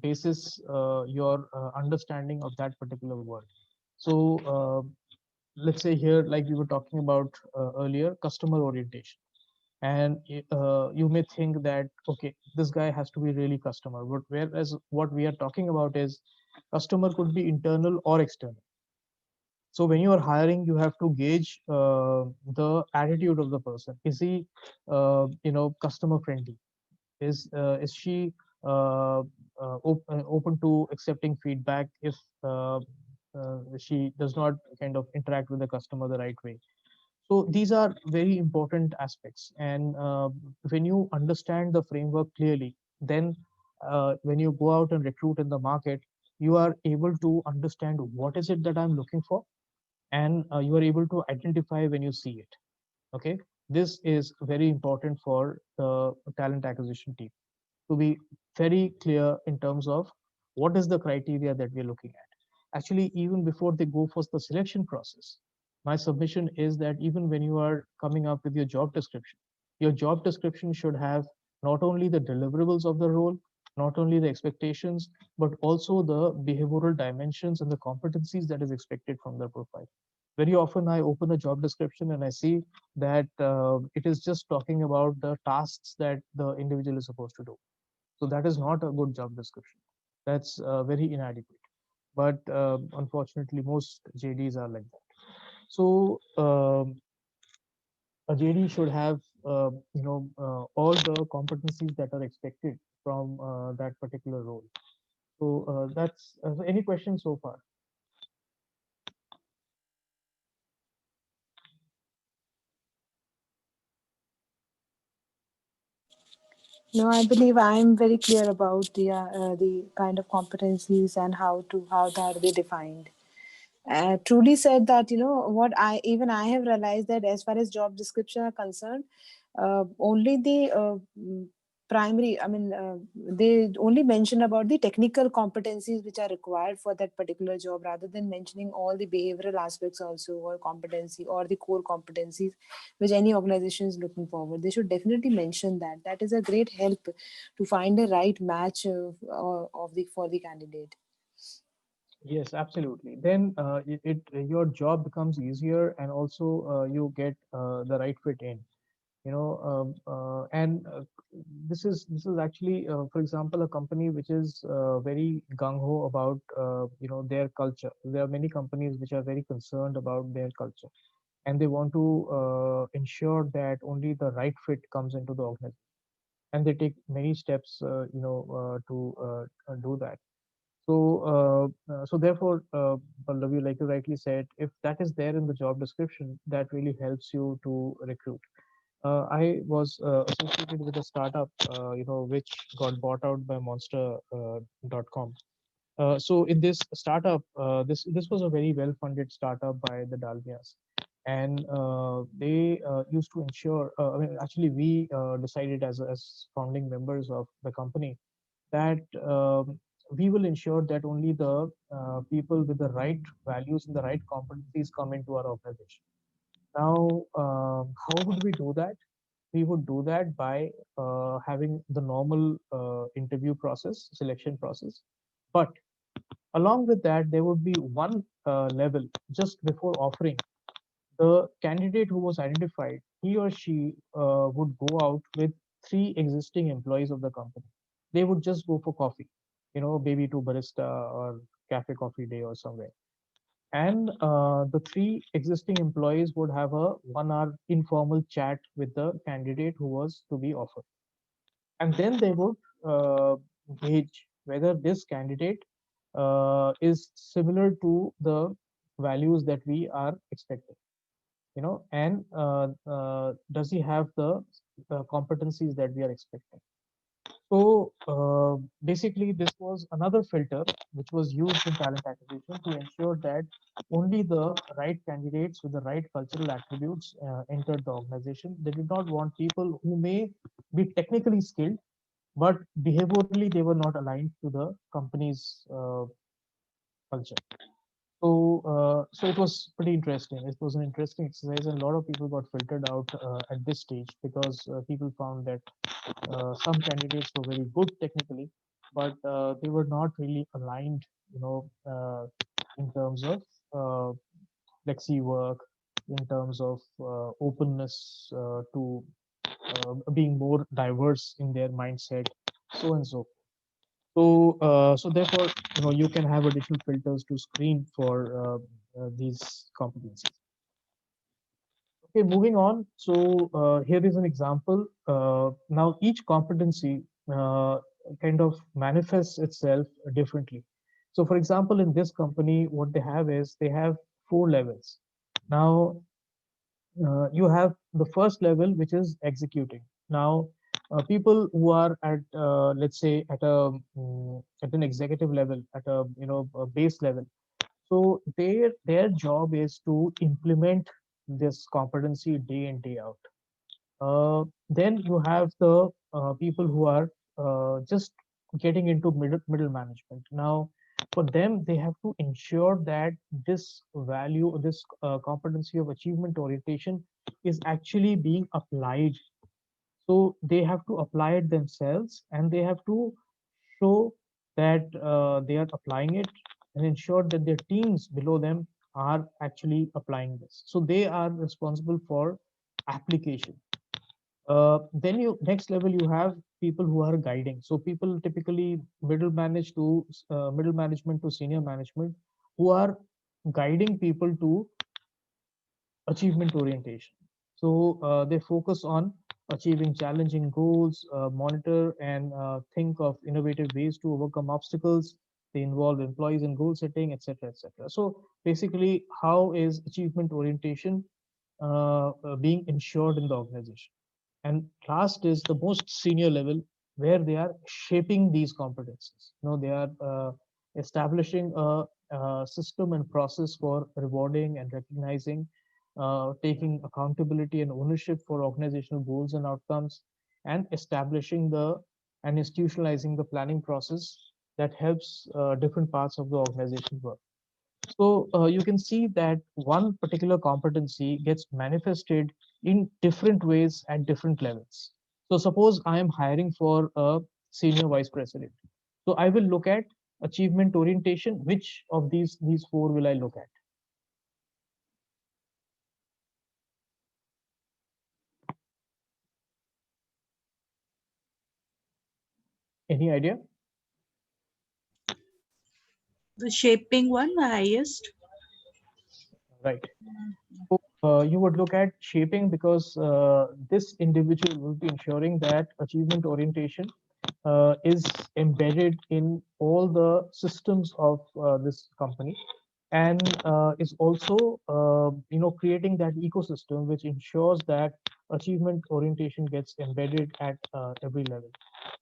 basis your understanding of that particular word. So let's say here, like we were talking about earlier, customer orientation. And you may think that, okay, this guy has to be really customer, but whereas what we are talking about is customer could be internal or external. So when you are hiring, you have to gauge the attitude of the person. Is he, customer friendly? Is she open to accepting feedback if she does not kind of interact with the customer the right way? So these are very important aspects. And when you understand the framework clearly, then when you go out and recruit in the market, you are able to understand what is it that I'm looking for, and you are able to identify when you see it. Okay, this is very important for the talent acquisition team, to be very clear in terms of what is the criteria that we're looking at. Actually, even before they go for the selection process, my submission is that even when you are coming up with your job description should have not only the deliverables of the role, not only the expectations, but also the behavioral dimensions and the competencies that is expected from the profile. Very often I open a job description and I see that it is just talking about the tasks that the individual is supposed to do. So that is not a good job description. That's very inadequate. But unfortunately, most JDs are like that. So a JD should have, all the competencies that are expected from that particular role. So that's any questions so far? No, I believe I'm very clear about the kind of competencies and how that they defined. Truly said that, what I have realized that as far as job description are concerned, only the primary, they only mention about the technical competencies which are required for that particular job, rather than mentioning all the behavioral aspects also, or competency, or the core competencies which any organization is looking forward. They should definitely mention that. That is a great help to find a right match of the for the candidate. Yes, absolutely. Then your job becomes easier, and also you get the right fit in. And this is actually, for example, a company which is very gung ho about their culture. There are many companies which are very concerned about their culture, and they want to ensure that only the right fit comes into the organization, and they take many steps to do that. So therefore, Pallavi, like you rightly said, if that is there in the job description, that really helps you to recruit. I was associated with a startup, which got bought out by Monster.com. So in this startup, this was a very well-funded startup by the Dalmias, and they used to ensure. Actually, we decided as founding members of the company that we will ensure that only the people with the right values and the right competencies come into our organization. Now, how would we do that? We would do that by having the normal interview process, selection process. But along with that, there would be one level just before offering. The candidate who was identified, he or she would go out with three existing employees of the company. They would just go for coffee, maybe to barista or cafe coffee day or somewhere. And the three existing employees would have a 1 hour informal chat with the candidate who was to be offered. And then they would gauge whether this candidate is similar to the values that we are expecting, and does he have the competencies that we are expecting. So basically, this was another filter which was used in talent acquisition to ensure that only the right candidates with the right cultural attributes entered the organization. They did not want people who may be technically skilled, but behaviorally they were not aligned to the company's culture. So it was pretty interesting. It was an interesting exercise, and a lot of people got filtered out at this stage because people found that some candidates were very good technically, but they were not really aligned, in terms of flexi work, in terms of openness to being more diverse in their mindset, so and so. So therefore, you can have additional filters to screen for these competencies. Okay, moving on. So here is an example. Now each competency kind of manifests itself differently. So for example, in this company, what they have is they have 4 levels. Now you have the first level, which is executing. Now people who are at let's say at an executive level, at a base level, so their job is to implement this competency day in day out. Then you have the people who are just getting into middle management. Now, for them, they have to ensure that this value, this competency of achievement orientation, is actually being applied. So they have to apply it themselves, and they have to show that they are applying it, and ensure that their teams below them are actually applying this. So they are responsible for application. Then you next level, you have people who are guiding. So people typically middle management to senior management, who are guiding people to achievement orientation. So they focus on achieving challenging goals, monitor and think of innovative ways to overcome obstacles. They involve employees in goal setting, etc., etc. So basically, how is achievement orientation being ensured in the organization? And last is the most senior level, where they are shaping these competencies. They are establishing a system and process for rewarding and recognizing, taking accountability and ownership for organizational goals and outcomes, and establishing the and institutionalizing the planning process that helps different parts of the organization work. So you can see that one particular competency gets manifested in different ways at different levels. So suppose I am hiring for a senior vice president. So I will look at achievement orientation. Which of these four will I look at? Any idea? The shaping one, the highest. Right. So you would look at shaping, because this individual will be ensuring that achievement orientation is embedded in all the systems of this company, and is also creating that ecosystem which ensures that achievement orientation gets embedded at every level.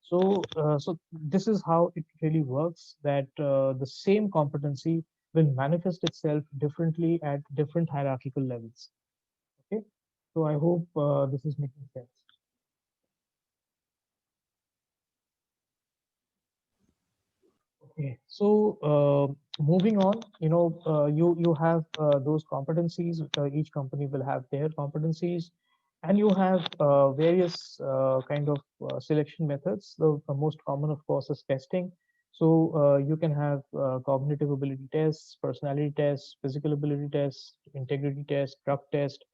So this is how it really works, that the same competency will manifest itself differently at different hierarchical levels. Okay, so I hope this is making sense. Okay, so moving on, you have those competencies. Each company will have their competencies, and you have various kind of selection methods. The most common, of course, is testing. So you can have cognitive ability tests, personality tests, physical ability tests, integrity test, drug test,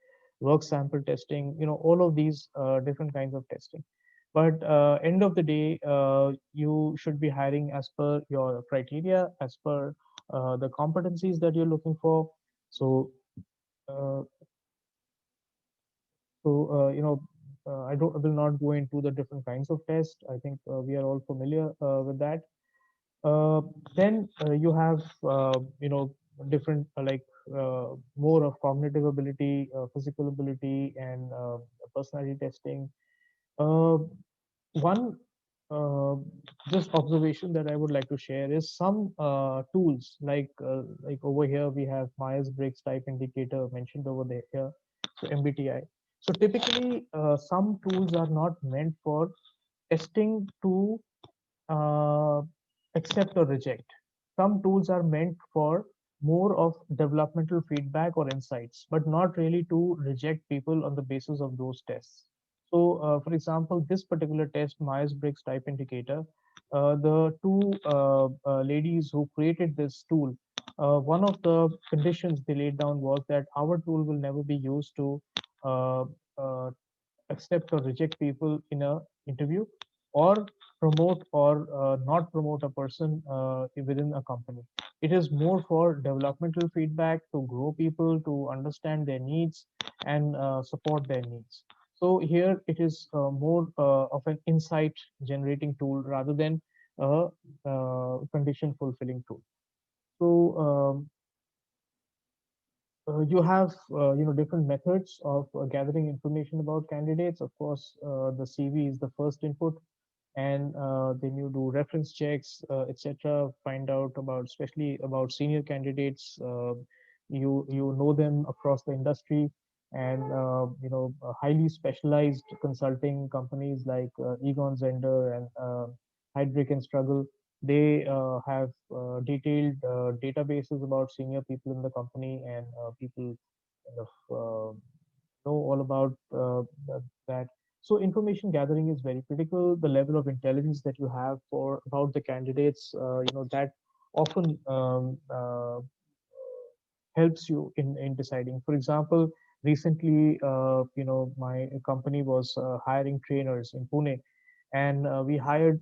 work sample testing. All of these different kinds of testing. But end of the day, you should be hiring as per your criteria, as per the competencies that you're looking for. So uh, I will not go into the different kinds of tests. I think we are all familiar with that. uh, then you have different more of cognitive ability, physical ability, and personality testing. uh, One uh, just observation that I would like to share is some tools, like over here we have Myers-Briggs type indicator mentioned over there here, so MBTI. So typically, some tools are not meant for testing to uh, accept or reject. Some tools are meant for more of developmental feedback or insights, but not really to reject people on the basis of those tests. So, for example, this particular test, Myers-Briggs Type Indicator, the two ladies who created this tool, one of the conditions they laid down was that our tool will never be used to uh, uh, accept or reject people in a interview, or promote or not promote a person within a company. It is more for developmental feedback to grow people, to understand their needs and support their needs. So here it is more of an insight generating tool rather than a condition fulfilling tool. So you have different methods of gathering information about candidates. Of course, the CV is the first input, and then you do reference checks, etc. Find out about, especially about senior candidates. You know them across the industry, and highly specialized consulting companies like Egon Zehnder and Heidrick and Struggle. They have detailed databases about senior people in the company, and people kind of know all about that. So information gathering is very critical. The level of intelligence that you have for about the candidates, that often helps you in deciding. For example, recently, my company was hiring trainers in Pune, and we hired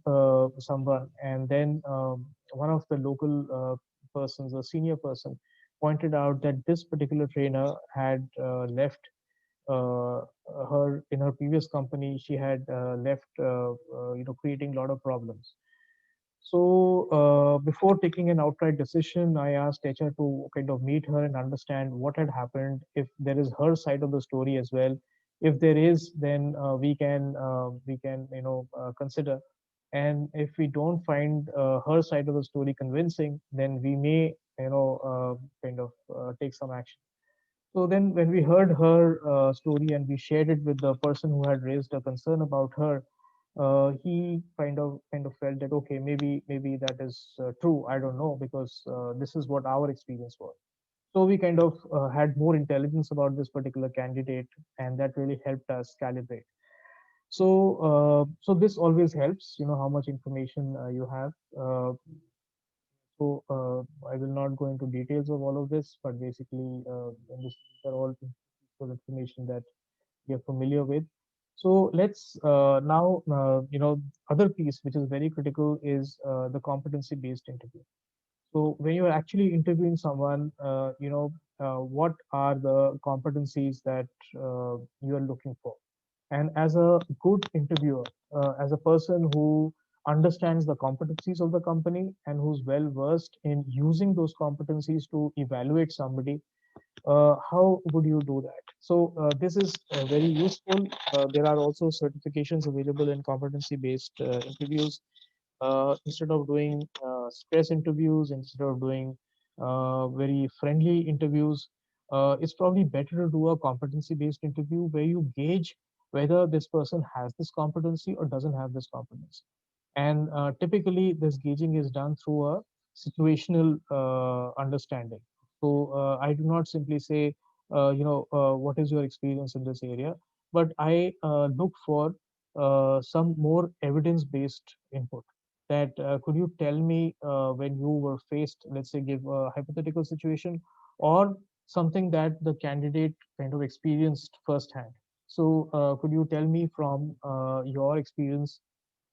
someone, and then one of the local persons, a senior person, pointed out that this particular trainer had left uh, her in her previous company. She had left, creating a lot of problems. So before taking an outright decision, I asked HR to kind of meet her and understand what had happened. If there is her side of the story as well, if there is, then we can consider. And if we don't find her side of the story convincing, then we may kind of take some action. So then, when we heard her story and we shared it with the person who had raised a concern about her, he kind of felt that okay, maybe that is true. I don't know, because this is what our experience was. So we kind of had more intelligence about this particular candidate, and that really helped us calibrate. So so this always helps. You know how much information you have. So I will not go into details of all of this, but basically, these are all useful information that you're familiar with. So let's now, other piece which is very critical is the competency-based interview. So when you're actually interviewing someone, what are the competencies that you are looking for? And as a good interviewer, as a person who understands the competencies of the company and who's well versed in using those competencies to evaluate somebody, how would you do that? So this is very useful. There are also certifications available in competency-based interviews. Instead of doing stress interviews, instead of doing very friendly interviews, it's probably better to do a competency-based interview where you gauge whether this person has this competency or doesn't have this competency. And typically, this gauging is done through a situational understanding. So I do not simply say, what is your experience in this area, but I look for some more evidence-based input. That could you tell me when you were faced, let's say, give a hypothetical situation or something that the candidate kind of experienced firsthand. So could you tell me from your experience,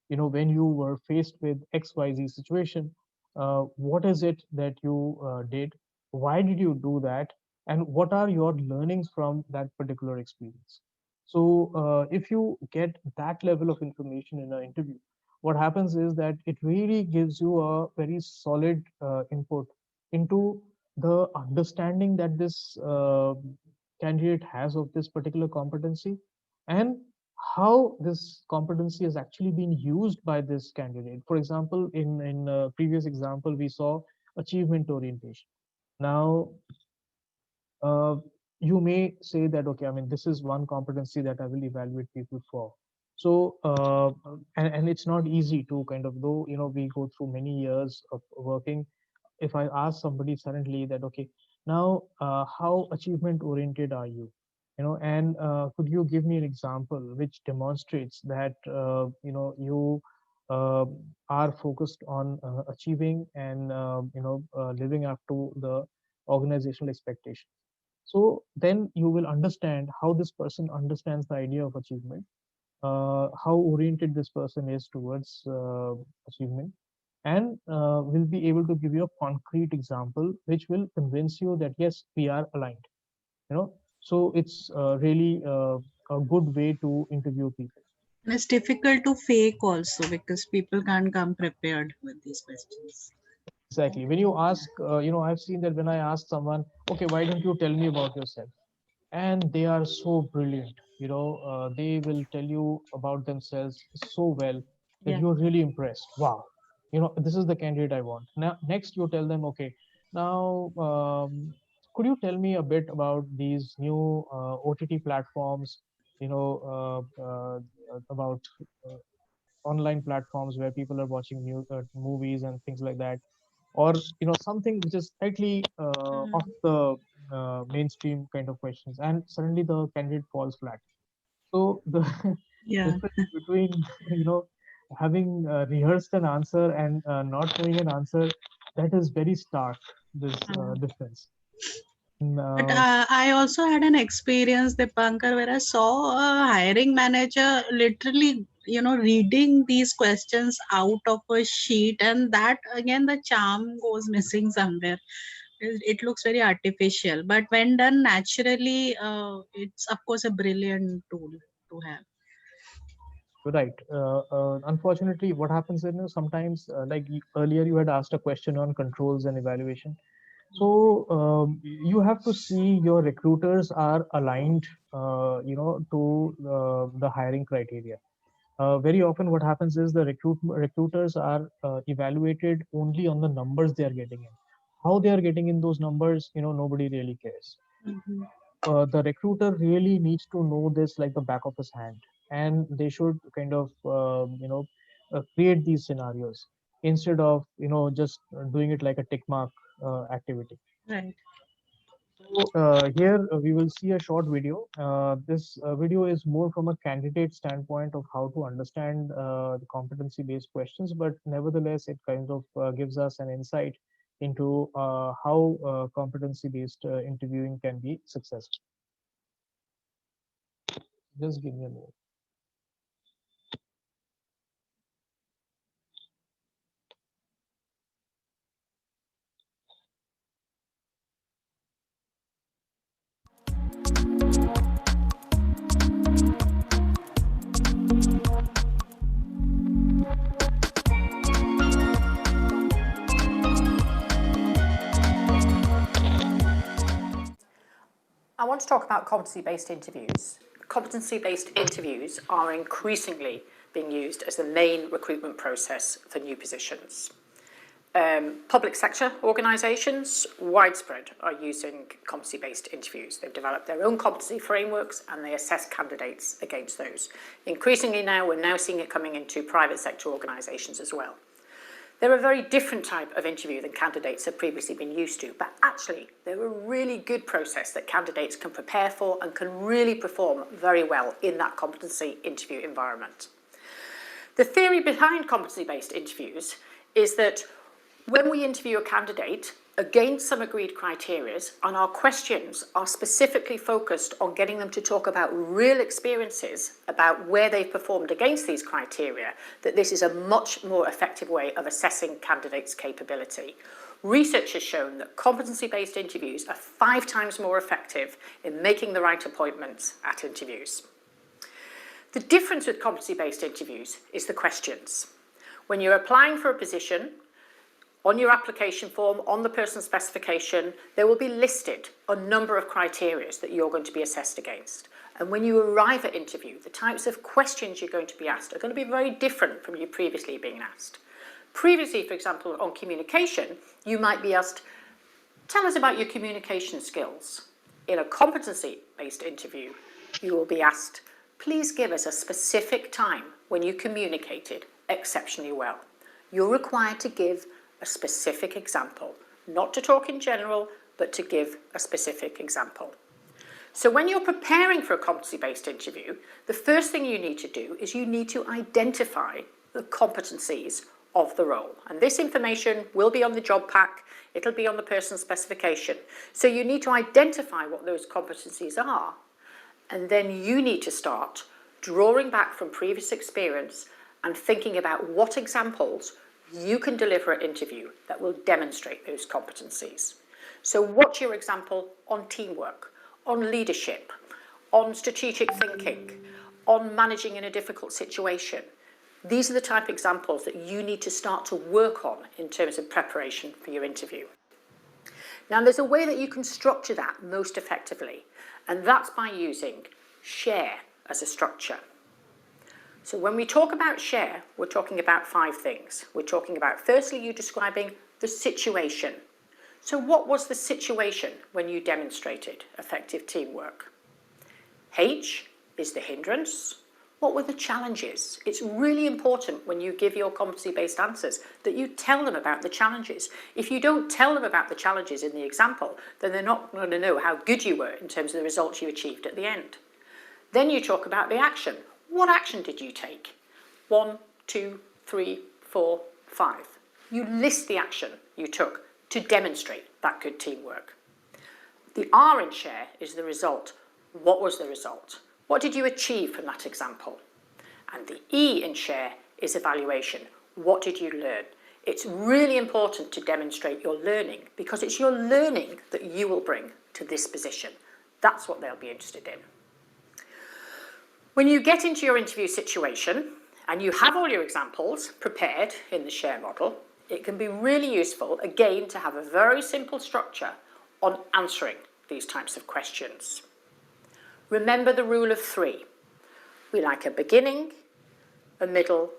when you were faced with XYZ situation, what is it that you did, why did you do that, and what are your learnings from that particular experience? So if you get that level of information in an interview, what happens is that it really gives you a very solid input into the understanding that this candidate has of this particular competency, and how this competency has actually been used by this candidate. For example, in a previous example, we saw achievement orientation. Now, uh, you may say that, okay, I mean, this is one competency that I will evaluate people for. So, and it's not easy to kind of, though, we go through many years of working. If I ask somebody suddenly that, okay, now, how achievement oriented are you? And could you give me an example which demonstrates that, you uh, are focused on achieving and living up to the organizational expectation. So then you will understand how this person understands the idea of achievement, how oriented this person is towards achievement, and will be able to give you a concrete example which will convince you that yes, we are aligned. So it's really a good way to interview people. And it's difficult to fake also because people can't come prepared with these questions. Exactly. When you ask, I've seen that when I ask someone, okay, why don't you tell me about yourself? And they are so brilliant. They will tell you about themselves so well that Yeah. you're really impressed. Wow. This is the candidate I want. Now, next you tell them, okay, now, could you tell me a bit about these new OTT platforms, about uh, online platforms where people are watching movies and things like that, or something which is slightly off the mainstream kind of questions, and suddenly the candidate falls flat. So the Yeah. difference between having rehearsed an answer and not knowing an answer, that is very stark, this difference. And, But I also had an experience, Dipankar, where I saw a hiring manager literally, reading these questions out of a sheet, and that again, the charm goes missing somewhere. It looks very artificial, but when done naturally, it's of course a brilliant tool to have. right. Unfortunately, what happens is, sometimes, like earlier, you had asked a question on controls and evaluation. So you have to see your recruiters are aligned, to the hiring criteria. Very often, what happens is the recruiters are evaluated only on the numbers they are getting in. How they are getting in those numbers, nobody really cares. Mhm. The recruiter really needs to know this like the back of his hand, and they should kind of create these scenarios instead of just doing it like a tick mark activity. Right. So here we will see a short video. This video is more from a candidate standpoint of how to understand the competency-based questions, but nevertheless, it kind of gives us an insight into how competency-based interviewing can be successful. Just give me a minute. I want to talk about competency-based interviews. Competency-based interviews are increasingly being used as the main recruitment process for new positions. Public sector organisations, widespread, are using competency-based interviews. They've developed their own competency frameworks and they assess candidates against those. Increasingly now, we're now seeing it coming into private sector organisations as well. They're a very different type of interview than candidates have previously been used to, but actually they're a really good process that candidates can prepare for and can really perform very well in that competency interview environment. The theory behind competency-based interviews is that when we interview a candidate against some agreed criteria, and our questions are specifically focused on getting them to talk about real experiences about where they've performed against these criteria, that this is a much more effective way of assessing candidates' capability. Research has shown that competency-based interviews are 5 times more effective in making the right appointments at interviews. The difference with competency-based interviews is the questions. When you're applying for a position, on your application form, on the person specification, there will be listed a number of criteria that you're going to be assessed against. And when you arrive at interview, the types of questions you're going to be asked are going to be very different from you previously being asked. Previously, for example, on communication, you might be asked, tell us about your communication skills. In a competency-based interview, you will be asked, please give us a specific time when you communicated exceptionally well. You're required to give a specific example, not to talk in general, but to give a specific example. So when you're preparing for a competency-based interview, the first thing you need to do is you need to identify the competencies of the role. And this information will be on the job pack, it'll be on the person's specification. So you need to identify what those competencies are, and then you need to start drawing back from previous experience and thinking about what examples you can deliver at interview that will demonstrate those competencies. So what's your example on teamwork, on leadership, on strategic thinking, on managing in a difficult situation? These are the type of examples that you need to start to work on in terms of preparation for your interview. Now, there's a way that you can structure that most effectively, and that's by using SHARE as a structure. So when we talk about SHARE, we're talking about 5 things. We're talking about, firstly, you describing the situation. So what was the situation when you demonstrated effective teamwork? H is the hindrance. What were the challenges? It's really important when you give your competency-based answers that you tell them about the challenges. If you don't tell them about the challenges in the example, then they're not going to know how good you were in terms of the results you achieved at the end. Then you talk about the action. What action did you take? 1, 2, 3, 4, 5. You list the action you took to demonstrate that good teamwork. The R in SHARE is the result. What was the result? What did you achieve from that example? And the E in SHARE is evaluation. What did you learn? It's really important to demonstrate your learning, because it's your learning that you will bring to this position. That's what they'll be interested in. When you get into your interview situation and you have all your examples prepared in the SHARE model, it can be really useful, again, to have a very simple structure on answering these types of questions. Remember the rule of 3. We like a beginning, a middle,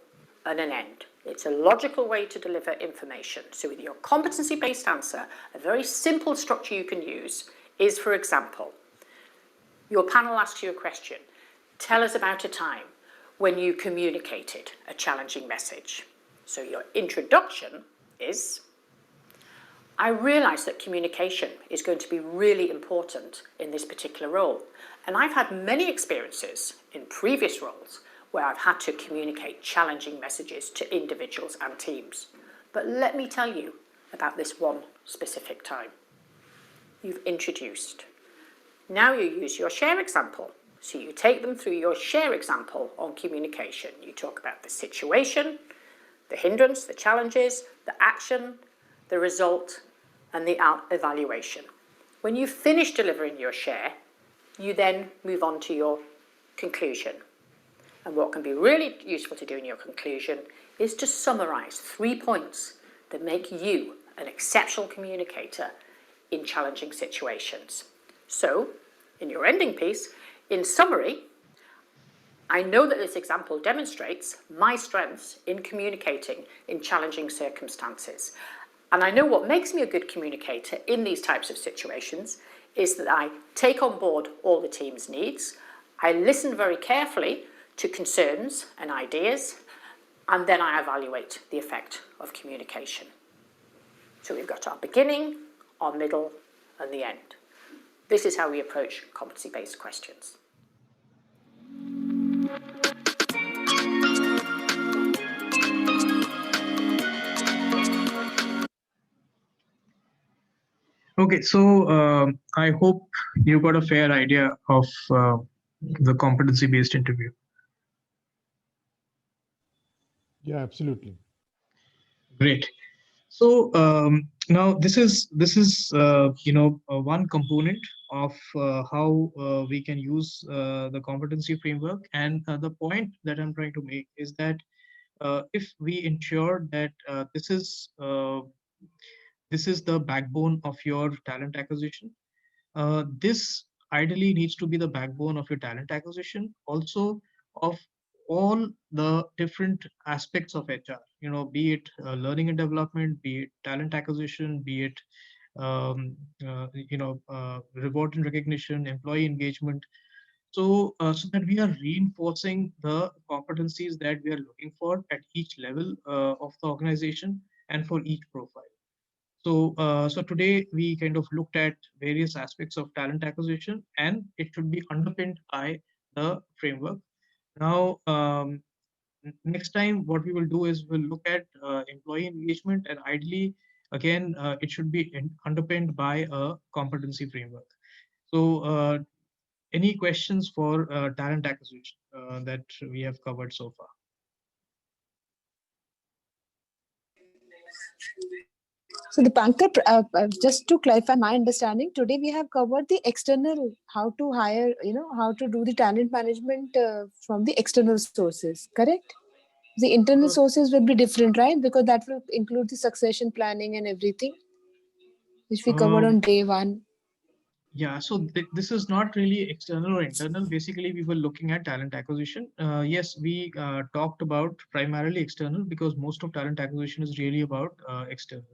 and an end. It's a logical way to deliver information. So with your competency-based answer, a very simple structure you can use is, for example, your panel asks you a question. Tell us about a time when you communicated a challenging message. So your introduction is, I realise that communication is going to be really important in this particular role. And I've had many experiences in previous roles where I've had to communicate challenging messages to individuals and teams. But let me tell you about this one specific time. You've introduced. Now you use your SHARE example. So you take them through your SHARE example on communication. You talk about the situation, the hindrance, the challenges, the action, the result, and the evaluation. When you finish delivering your SHARE, you then move on to your conclusion. And what can be really useful to do in your conclusion is to summarise 3 points that make you an exceptional communicator in challenging situations. So, in your ending piece, in summary, I know that this example demonstrates my strengths in communicating in challenging circumstances. And I know what makes me a good communicator in these types of situations is that I take on board all the team's needs, I listen very carefully to concerns and ideas, and then I evaluate the effect of communication. So we've got our beginning, our middle, and the end. This is how we approach competency-based questions. Okay, so I hope you got a fair idea of the competency-based interview. Yeah, absolutely. Great. So now this is one component of how we can use the competency framework, and the point that I'm trying to make is that if we ensure that this is the backbone of your talent acquisition, this ideally needs to be the backbone of your talent acquisition, also of all the different aspects of HR, be it learning and development, be it talent acquisition, be it reward and recognition, employee engagement. So that we are reinforcing the competencies that we are looking for at each level of the organization and for each profile. So, so today we kind of looked at various aspects of talent acquisition, and it should be underpinned by the framework. Now, next time what we will do is we'll look at employee engagement, and ideally, again, it should be underpinned by a competency framework. So any questions for talent acquisition that we have covered so far? So Dipankar, just to clarify my understanding, today we have covered the external, how to hire, how to do the talent management from the external sources, correct? The internal sources will be different, right? Because that will include the succession planning and everything, which we covered on day one. Yeah, so this is not really external or internal. Basically, we were looking at talent acquisition. Yes, we talked about primarily external because most of talent acquisition is really about external.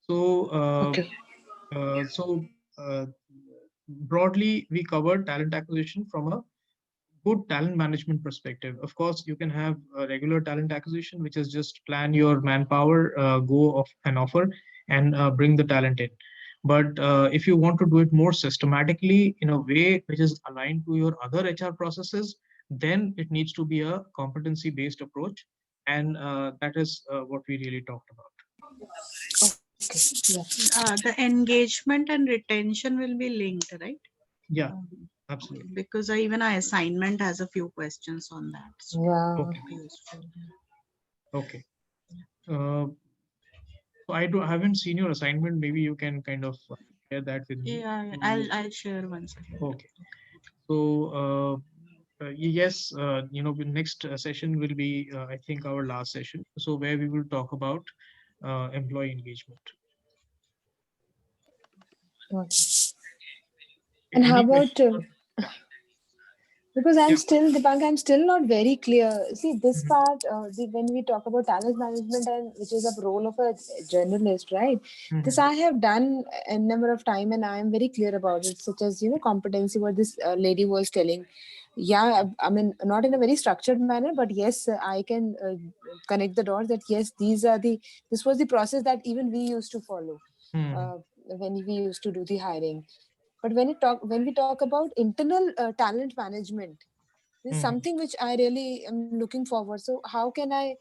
So, Okay. Broadly, we covered talent acquisition from a good talent management perspective. Of course, you can have a regular talent acquisition, which is just plan your manpower, go off an offer, and bring the talent in. But if you want to do it more systematically in a way which is aligned to your other HR processes, then it needs to be a competency-based approach, and that is what we really talked about. Okay. Yeah. The engagement and retention will be linked, right? Yeah, absolutely. Because even our assignment has a few questions on that. So Yeah. Okay. useful. Okay. So I haven't seen your assignment. Maybe you can kind of share that with me. Yeah, I'll share one second. Okay. So yes, the next session will be, I think, our last session. So where we will talk about employee engagement. Okay. And how Any about, questions? because Yeah. I'm still not very clear. See, this part, when we talk about talent management, and which is a role of a journalist, right? This I have done a number of time, and I am very clear about it, such as, competency, what this lady was telling. Yeah, I mean, not in a very structured manner, but yes, I can connect the dots that yes, this was the process that even we used to follow when we used to do the hiring. But when we talk about internal talent management, this is something which I really am looking forward. So how can I,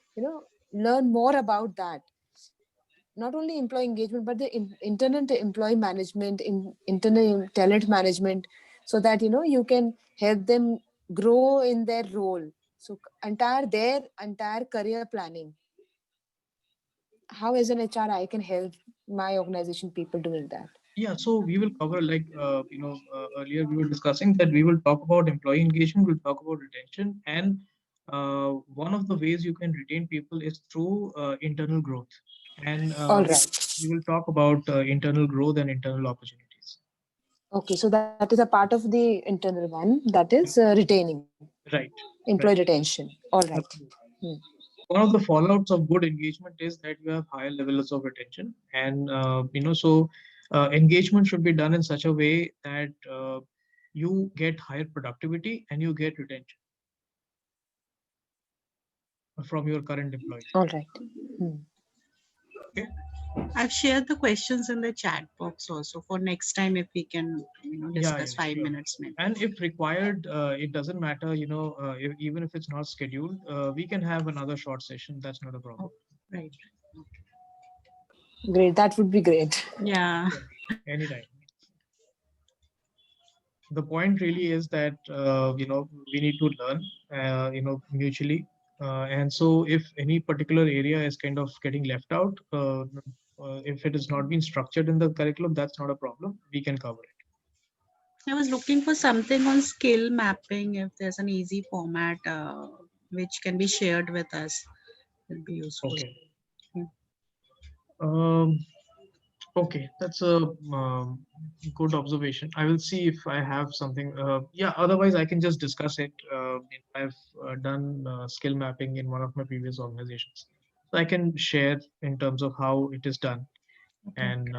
learn more about that? Not only employee engagement, but the internal employee management, internal talent management, so that you can help them grow in their role. So their entire career planning. How as an HR I can help my organization people doing that? Yeah, so we will cover, like, earlier we were discussing that we will talk about employee engagement, we'll talk about retention, and one of the ways you can retain people is through internal growth. And All right. we will talk about internal growth and internal opportunities. Okay, so that is a part of the internal one, that is retaining, Right. employee Right. retention. All right. Absolutely. One of the fallouts of good engagement is that you have higher levels of retention, and engagement should be done in such a way that you get higher productivity and you get retention from your current employees. All right. Okay. I've shared the questions in the chat box also for next time if we can discuss 5 sure. minutes maybe. And if required, it doesn't matter, even if it's not scheduled, we can have another short session. That's not a problem. Right. Great. That would be great. Yeah. Anytime. The point really is that, we need to learn, mutually. And so if any particular area is kind of getting left out, if it has not been structured in the curriculum, that's not a problem. We can cover it. I was looking for something on skill mapping. If there's an easy format which can be shared with us, it'll be useful. Okay. Yeah. Okay, that's a good observation. I will see if I have something. Otherwise I can just discuss it. I've done skill mapping in one of my previous organizations. So I can share in terms of how it is done. Okay. And,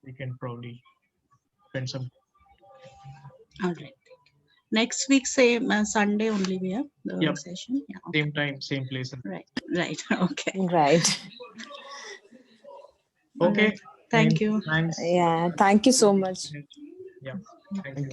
we can probably spend some. All right. Next week, same Sunday only we have the Yep. session. Yeah. Okay. Same time, same place. Right. Right. Okay. Right. All Okay. right. Thank you. Thanks. Yeah. Thank you so much. Yeah. Thank you.